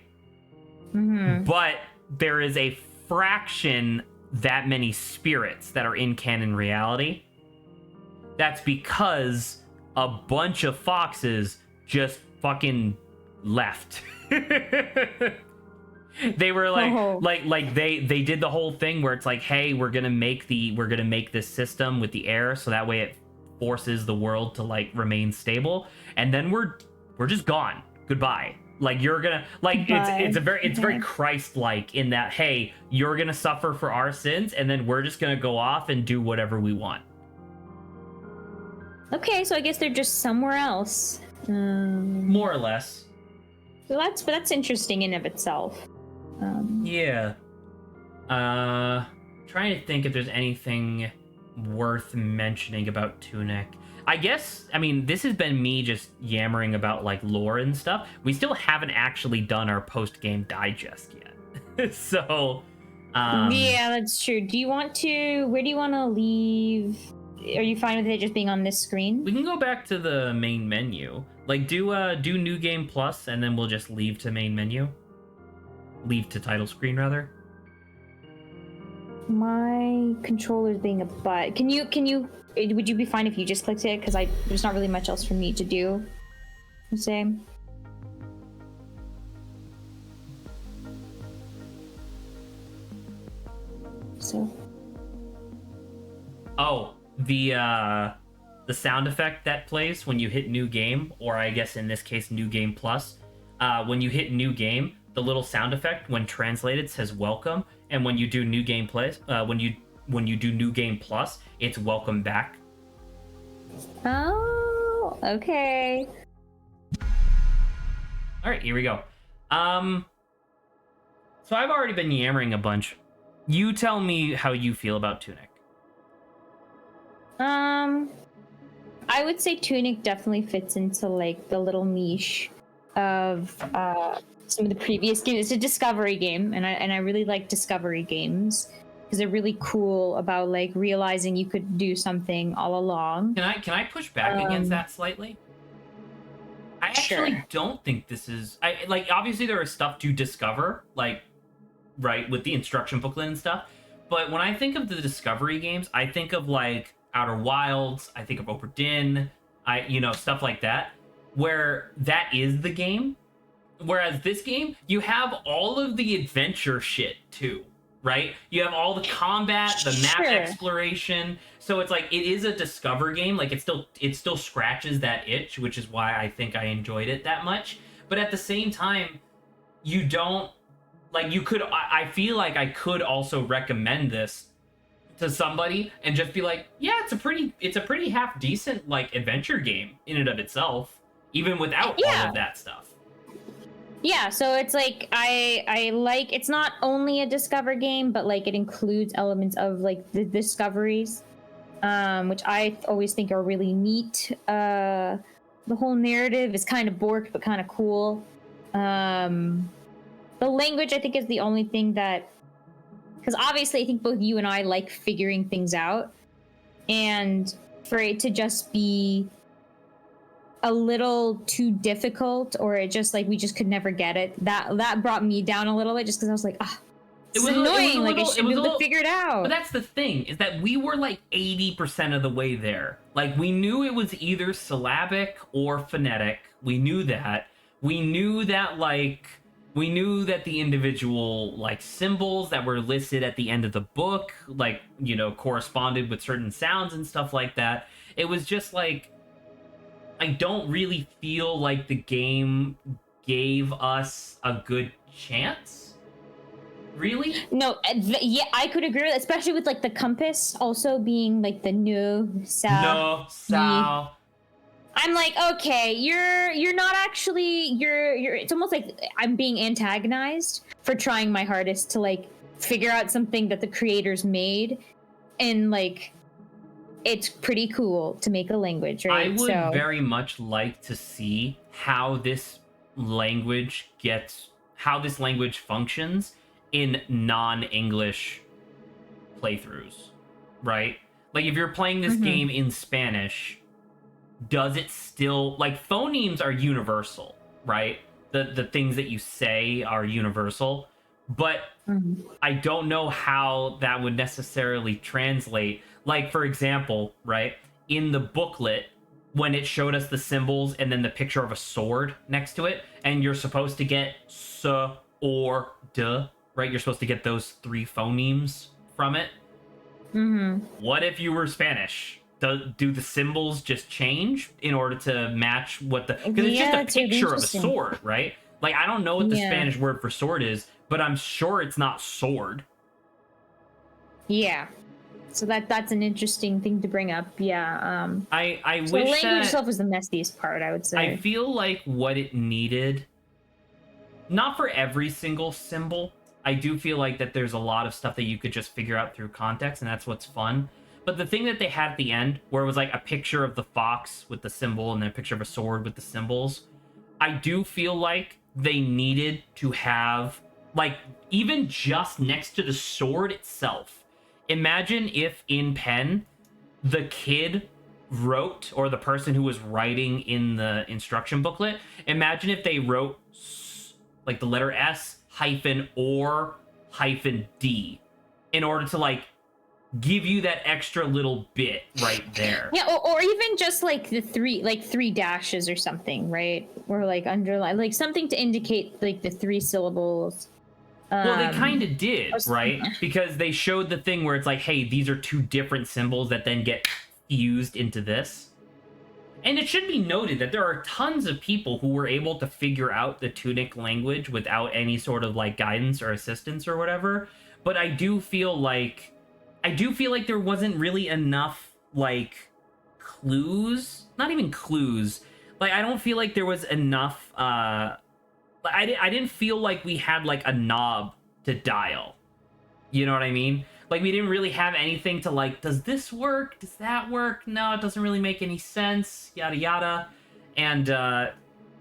Mm-hmm. But there is a fraction that many spirits that are in canon reality. That's because a bunch of foxes just fucking left. They were like they did the whole thing where it's like, hey, we're gonna make this system with the air so that way it forces the world to like remain stable, and then we're just gone. Goodbye. Like you're gonna like it's very Christ-like in that, hey, you're gonna suffer for our sins, and then we're just gonna go off and do whatever we want. Okay, so I guess they're just somewhere else. More or less. So that's interesting in of itself. Yeah. Trying to think if there's anything worth mentioning about TUNIC. I guess, I mean, this has been me just yammering about like lore and stuff. We still haven't actually done our post-game digest yet. So, yeah, that's true. Where do you want to leave? Are you fine with it just being on this screen? We can go back to the main menu. Like do New Game Plus, and then we'll just leave to main menu. Leave to title screen, rather. My controller's being a butt. Would you be fine if you just clicked it? Because there's not really much else for me to do. Same. So. Oh, the sound effect that plays when you hit new game, or I guess in this case, New Game Plus. When you hit new game, the little sound effect when translated says welcome, and when you do new game plus, when you do New Game Plus, it's welcome back. Oh, okay. All right, here we go. So I've already been yammering a bunch. You tell me how you feel about TUNIC. I would say TUNIC definitely fits into like the little niche of some of the previous games. It's a discovery game, and I really like discovery games because they're really cool about like realizing you could do something all along. Can I push back against that slightly? I actually don't think this is like, obviously there is stuff to discover, like, right, with the instruction booklet and stuff, but when I think of the discovery games, I think of like Outer Wilds, I think of Obra Dinn, stuff like that, where that is the game. Whereas this game, you have all of the adventure shit too, right? You have all the combat, the map exploration. So it's like, it is a discover game. Like it still scratches that itch, which is why I think I enjoyed it that much. But at the same time, you don't like, I feel like I could also recommend this to somebody and just be like, yeah, it's a pretty half decent like adventure game in and of itself, even without all of that stuff. Yeah, so it's like I like, it's not only a discover game, but like it includes elements of like the discoveries, which I always think are really neat. The whole narrative is kind of borked but kind of cool. The language, I think, is the only thing that because obviously I think both you and I like figuring things out, and for it to just be a little too difficult, or it just like we just could never get it, that brought me down a little bit, just because I was like, it's annoying. Like I should be able to figure it out. But that's the thing, is that we were like 80% of the way there. Like we knew it was either syllabic or phonetic. We knew that. We knew that the individual like symbols that were listed at the end of the book, like, you know, corresponded with certain sounds and stuff like that. It was just like, I don't really feel like the game gave us a good chance. Really? No, yeah, I could agree with, especially with like the compass also being like the no sao. I'm like, okay, you're not actually, you're it's almost like I'm being antagonized for trying my hardest to like figure out something that the creators made, and like it's pretty cool to make a language, right? I would very much like to see how this language functions in non-English playthroughs, right? Like if you're playing this game in Spanish, does it still, like, phonemes are universal, right? The things that you say are universal, but I don't know how that would necessarily translate. Like, for example, right, in the booklet, when it showed us the symbols and then the picture of a sword next to it, and you're supposed to get s or d, right? You're supposed to get those 3 phonemes from it. What if you were Spanish? Do the symbols just change in order to match what the... Because it's just a picture of a sword, right? Like, I don't know what the Spanish word for sword is, but I'm sure it's not sword. Yeah. So that's an interesting thing to bring up. Yeah. I so wish the language that, itself was the messiest part, I would say. I feel like what it needed, not for every single symbol, I do feel like that there's a lot of stuff that you could just figure out through context, and that's what's fun. But the thing that they had at the end, where it was like a picture of the fox with the symbol and then a picture of a sword with the symbols, I do feel like they needed to have, like, even just next to the sword itself, imagine if in pen, the kid wrote, or the person who was writing in the instruction booklet, imagine if they wrote, like, the letter S hyphen or hyphen D in order to, like, give you that extra little bit right there. Yeah, or even just like the 3 dashes or something, right? Or like underline, like something to indicate like the 3 syllables. Well, they kind of did, right? Because they showed the thing where it's like, hey, these are 2 different symbols that then get fused into this. And it should be noted that there are tons of people who were able to figure out the Tunic language without any sort of like guidance or assistance or whatever. But I do feel like there wasn't really enough like clues, not even clues. Like, I don't feel like there was enough I didn't feel like we had like a knob to dial. You know what I mean? Like, we didn't really have anything to like, does this work? Does that work? No, it doesn't really make any sense. Yada yada. And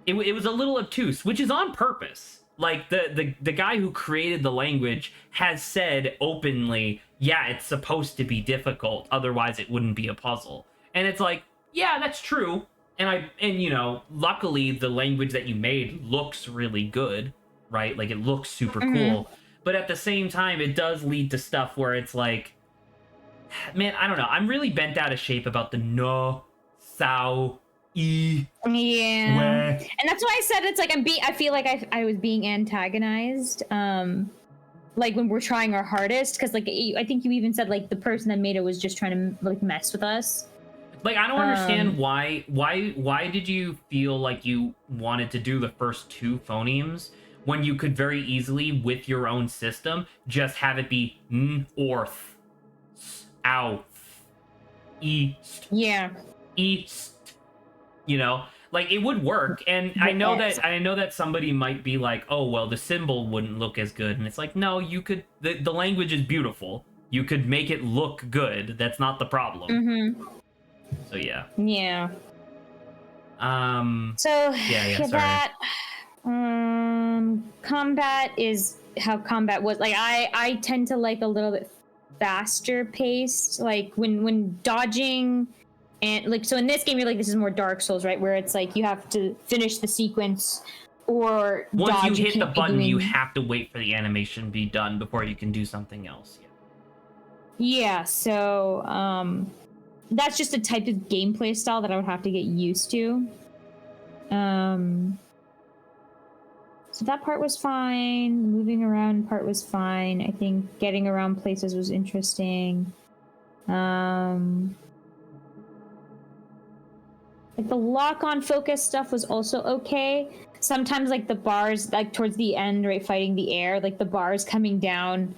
it was a little obtuse, which is on purpose. Like, the guy who created the language has said openly, yeah, it's supposed to be difficult, otherwise it wouldn't be a puzzle. And it's like, yeah, that's true. And you know, luckily the language that you made looks really good, right? Like, it looks super cool. But at the same time, it does lead to stuff where it's like, man, I don't know. I'm really bent out of shape about the no, sao, e. Yeah. Where. And that's why I said it's like I feel like I was being antagonized. Like when we're trying our hardest, because like I think you even said like the person that made it was just trying to like mess with us. Like, I don't understand why did you feel like you wanted to do the first 2 phonemes when you could very easily, with your own system, just have it be north, south, east. Yeah. East. You know, like, it would work. And I know that somebody might be like, oh, well, the symbol wouldn't look as good. And it's like, no, you could, the language is beautiful. You could make it look good. That's not the problem. So yeah. Yeah. So yeah, sorry. that combat is how combat was. Like I tend to like a little bit faster paced. Like when dodging and like so in this game you're like this is more Dark Souls, right? Where it's like you have to finish the sequence or once dodge, you hit the button, doing... you have to wait for the animation to be done before you can do something else. Yeah, so that's just a type of gameplay style that I would have to get used to. So that part was fine. Moving around part was fine. I think getting around places was interesting. Like the lock-on focus stuff was also okay. Sometimes like the bars, like towards the end, right, fighting the air, like the bars coming down.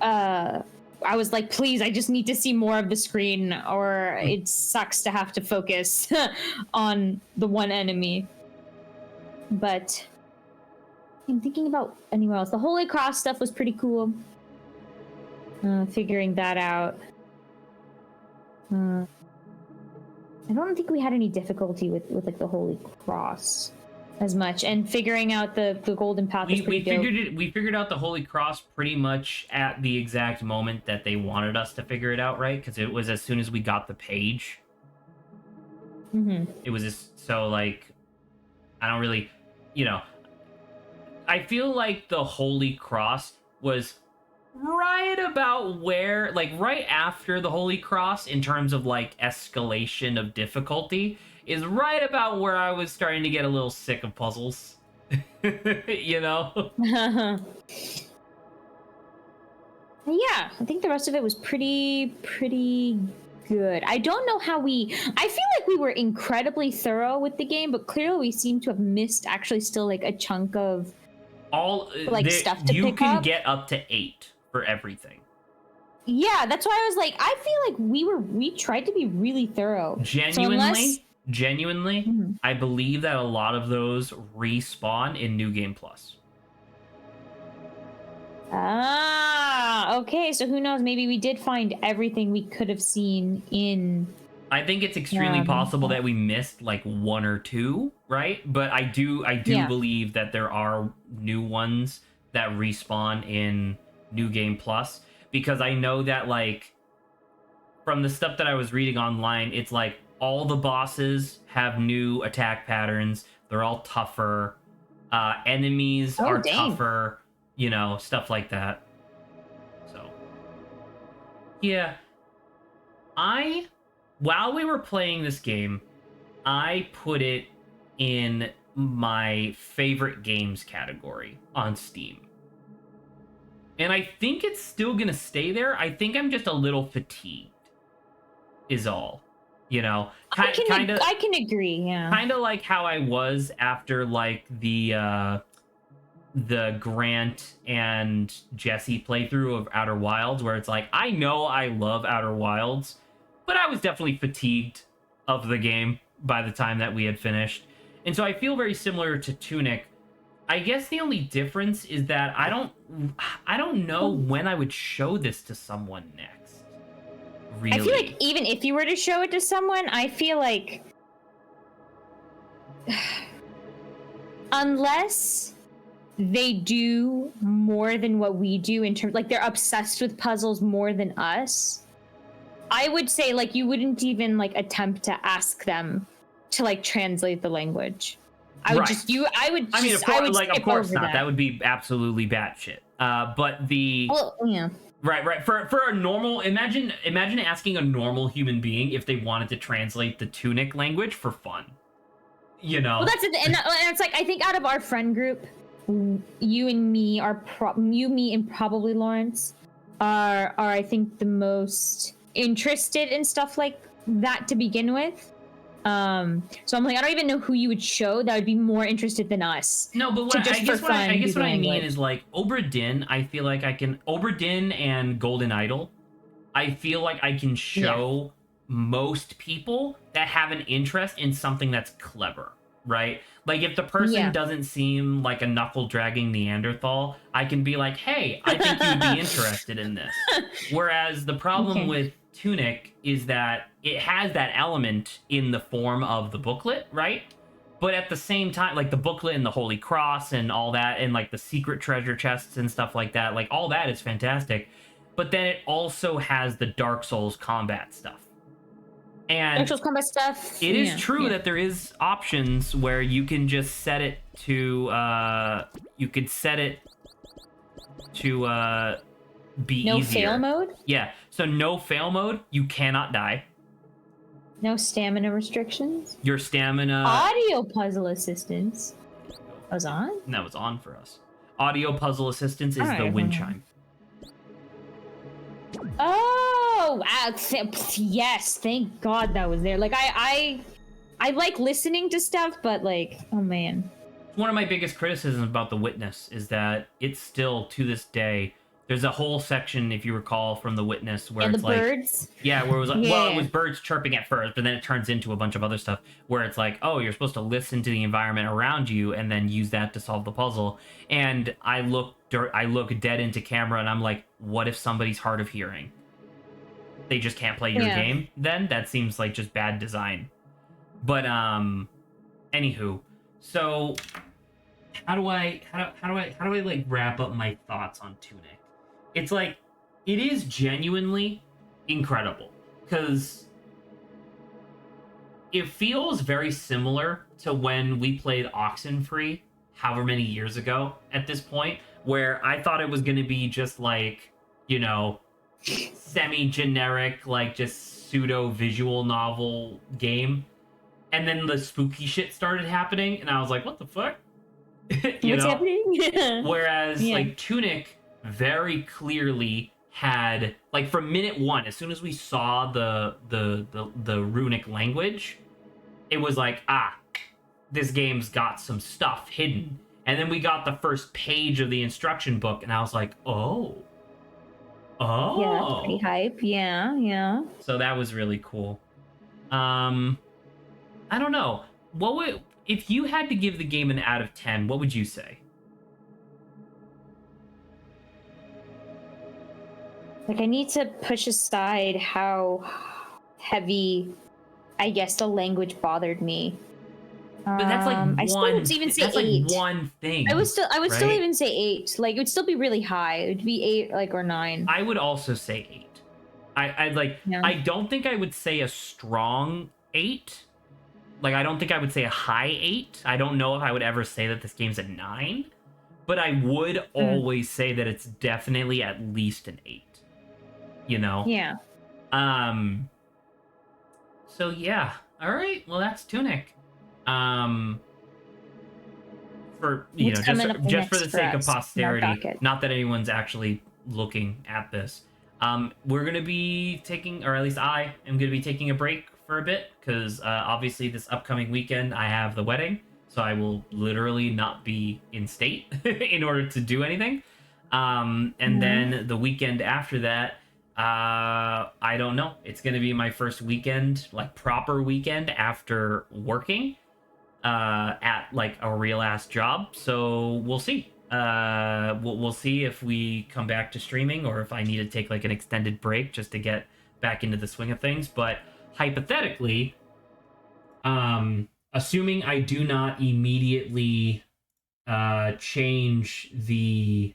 I was like, please, I just need to see more of the screen, or it sucks to have to focus on the one enemy. But I'm thinking about anywhere else. The Holy Cross stuff was pretty cool. Figuring that out. I don't think we had any difficulty with like the Holy Cross as much, and figuring out the golden path was pretty dope. We figured out the Holy Cross pretty much at the exact moment that they wanted us to figure it out, right? Because it was as soon as we got the page. It was just so like, I don't really, I feel like the Holy Cross was right about where, like right after the Holy Cross in terms of like escalation of difficulty, is right about where I was starting to get a little sick of puzzles. Yeah, I think the rest of it was pretty good. I don't know how I feel like we were incredibly thorough with the game, but clearly we seem to have missed actually still like a chunk of stuff to pick up. You can get up to 8 for everything. Yeah, that's why I was like, I feel like we tried to be really thorough. Genuinely, I believe that a lot of those respawn in New Game Plus. Ah, okay. So who knows? Maybe we did find everything we could have seen in... I think it's extremely possible that we missed like 1 or 2, right? But I do believe that there are new ones that respawn in New Game Plus, because I know that like from the stuff that I was reading online, it's like all the bosses have new attack patterns. They're all tougher. Enemies are tougher, stuff like that. So, yeah. While we were playing this game, I put it in my favorite games category on Steam. And I think it's still going to stay there. I think I'm just a little fatigued, is all. I can agree, yeah. Kind of like how I was after like the Grant and Jesse playthrough of Outer Wilds, where it's like, I know I love Outer Wilds, but I was definitely fatigued of the game by the time that we had finished. And so I feel very similar to Tunic. I guess the only difference is that I don't know when I would show this to someone next. Really. I feel like even if you were to show it to someone, I feel like unless they do more than what we do in terms, like they're obsessed with puzzles more than us, I would say like you wouldn't even like attempt to ask them to like translate the language. Of course not. That would be absolutely batshit. Right. For a normal, imagine asking a normal human being if they wanted to translate the Tunic language for fun. Well, that's it, and it's like I think out of our friend group, you and me me and probably Lawrence are I think the most interested in stuff like that to begin with. So I'm like, I don't even know who you would show that would be more interested than us. No, but what I mean is like Obra Dinn. I feel like I can Obra Dinn and Golden Idol. I feel like I can show most people that have an interest in something that's clever, right? Like if the person doesn't seem like a knuckle dragging Neanderthal, I can be like, hey, I think you'd be interested in this. Whereas the problem with Tunic is that it has that element in the form of the booklet, right? But at the same time, like the booklet and the Holy Cross and all that, and like the secret treasure chests and stuff like that, like all that is fantastic. But then it also has the Dark Souls combat stuff. And Dark Souls combat stuff. it is true that there is options where you can just set it to you could set it to be no easier. fail mode? Yeah. So no fail mode, you cannot die. No stamina restrictions? Your stamina Audio puzzle assistance. Was on? That was on for us. Audio puzzle assistance is the wind chime. Oh, wow. Yes, thank God that was there. Like I like listening to stuff, but like, oh man. One of my biggest criticisms about The Witness is that it's still, to this day, there's a whole section, if you recall, from The Witness where and it's the like birds? Yeah, where it was like, well, it was birds chirping at first, but then it turns into a bunch of other stuff where it's like, oh, you're supposed to listen to the environment around you and then use that to solve the puzzle. And I look dead into camera and I'm like, what if somebody's hard of hearing? They just can't play your game? Then that seems like just bad design. But anywho, so how do I like wrap up my thoughts on Tunic? It's like, it is genuinely incredible because it feels very similar to when we played Oxenfree however many years ago at this point, where I thought it was going to be just like, you know, semi-generic, like just pseudo visual novel game. And then the spooky shit started happening and I was like, what the fuck? What's happening? Whereas like Tunic very clearly had, like, from minute one, as soon as we saw the runic language, it was like, this game's got some stuff hidden. And then we got the first page of the instruction book and I was like, oh yeah, that's pretty hype. Yeah. So that was really cool. I don't know, what would, if you had to give the game an out of 10, what would you say? Like, I need to push aside how heavy, I guess, the language bothered me. But that's like I still would even say 8. Like one thing. I would still even say 8. Like, it would still be really high. It would be 8, like, or 9. I would also say 8. I'd like. Yeah. I don't think I would say a strong 8. Like, I don't think I would say a high 8. I don't know if I would ever say that this game's a 9. But I would always say that it's definitely at least an 8. You know? Yeah. So yeah. All right. Well, that's Tunic. For, you know, just for the sake of posterity, not that anyone's actually looking at this. We're going to be taking, or at least I am going to be taking a break for a bit because obviously this upcoming weekend I have the wedding, so I will literally not be in state in order to do anything. And then the weekend after that, I don't know. It's going to be my first weekend, like proper weekend after working at like a real ass job. So we'll see. We'll see if we come back to streaming or if I need to take like an extended break just to get back into the swing of things. But hypothetically, assuming I do not immediately change the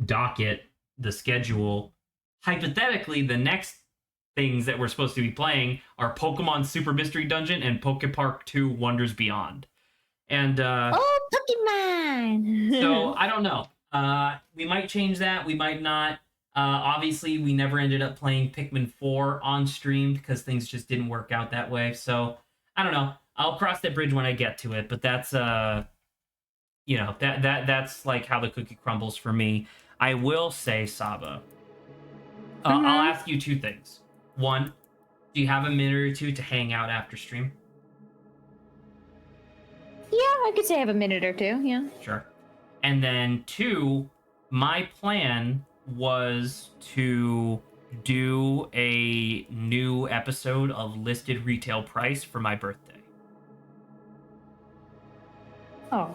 docket, the schedule, hypothetically, the next things that we're supposed to be playing are Pokemon Super Mystery Dungeon and Pokepark 2 Wonders Beyond. And Pokemon! So I don't know. We might change that, we might not. Obviously, we never ended up playing Pikmin 4 on stream because things just didn't work out that way. So I don't know. I'll cross that bridge when I get to it. But that's you know, that's like how the cookie crumbles for me. I will say, Saba, I'll ask you 2 things. 1, do you have a minute or 2 to hang out after stream? Yeah, I could say I have a minute or 2, yeah. Sure. And then 2, my plan was to do a new episode of Listed Retail Price for my birthday. Oh.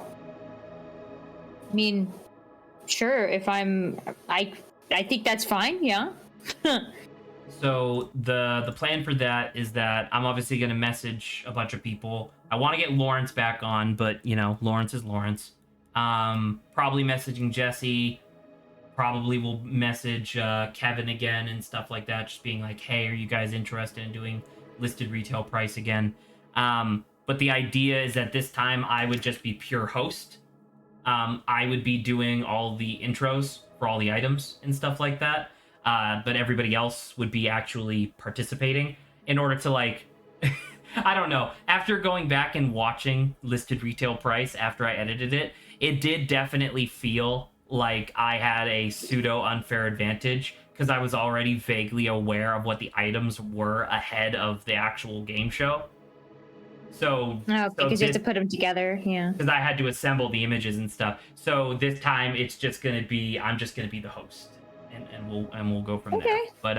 I mean, sure, if I think that's fine, yeah. So the plan for that is that I'm obviously going to message a bunch of people. I want to get Lawrence back on, but you know, Lawrence is Lawrence. Probably messaging Jesse. Probably will message Kevin again and stuff like that, just being like, hey, are you guys interested in doing listed retail price again? But the idea is that this time I would just be pure host. I would be doing all the intros for all the items and stuff like that. But everybody else would be actually participating in order to like, I don't know. After going back and watching listed retail price after I edited it, it did definitely feel like I had a pseudo unfair advantage because I was already vaguely aware of what the items were ahead of the actual game show. So, because you have to put them together, yeah. Because I had to assemble the images and stuff. So this time it's just gonna be I'm just gonna be the host, and we'll go from there. But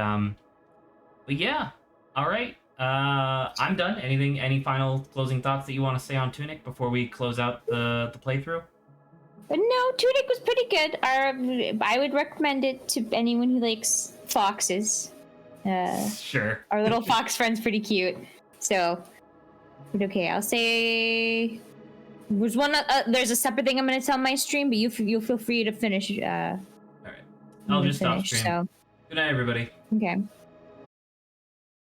yeah, all right. I'm done. Any final closing thoughts that you want to say on Tunic before we close out the playthrough? But no, Tunic was pretty good. I would recommend it to anyone who likes foxes. Sure. Our little fox friend's pretty cute. So, but okay, I'll say there's one. There's a separate thing I'm going to tell my stream, but you'll feel free to finish. All right. I'll just stop stream. So. Good night, everybody. Okay.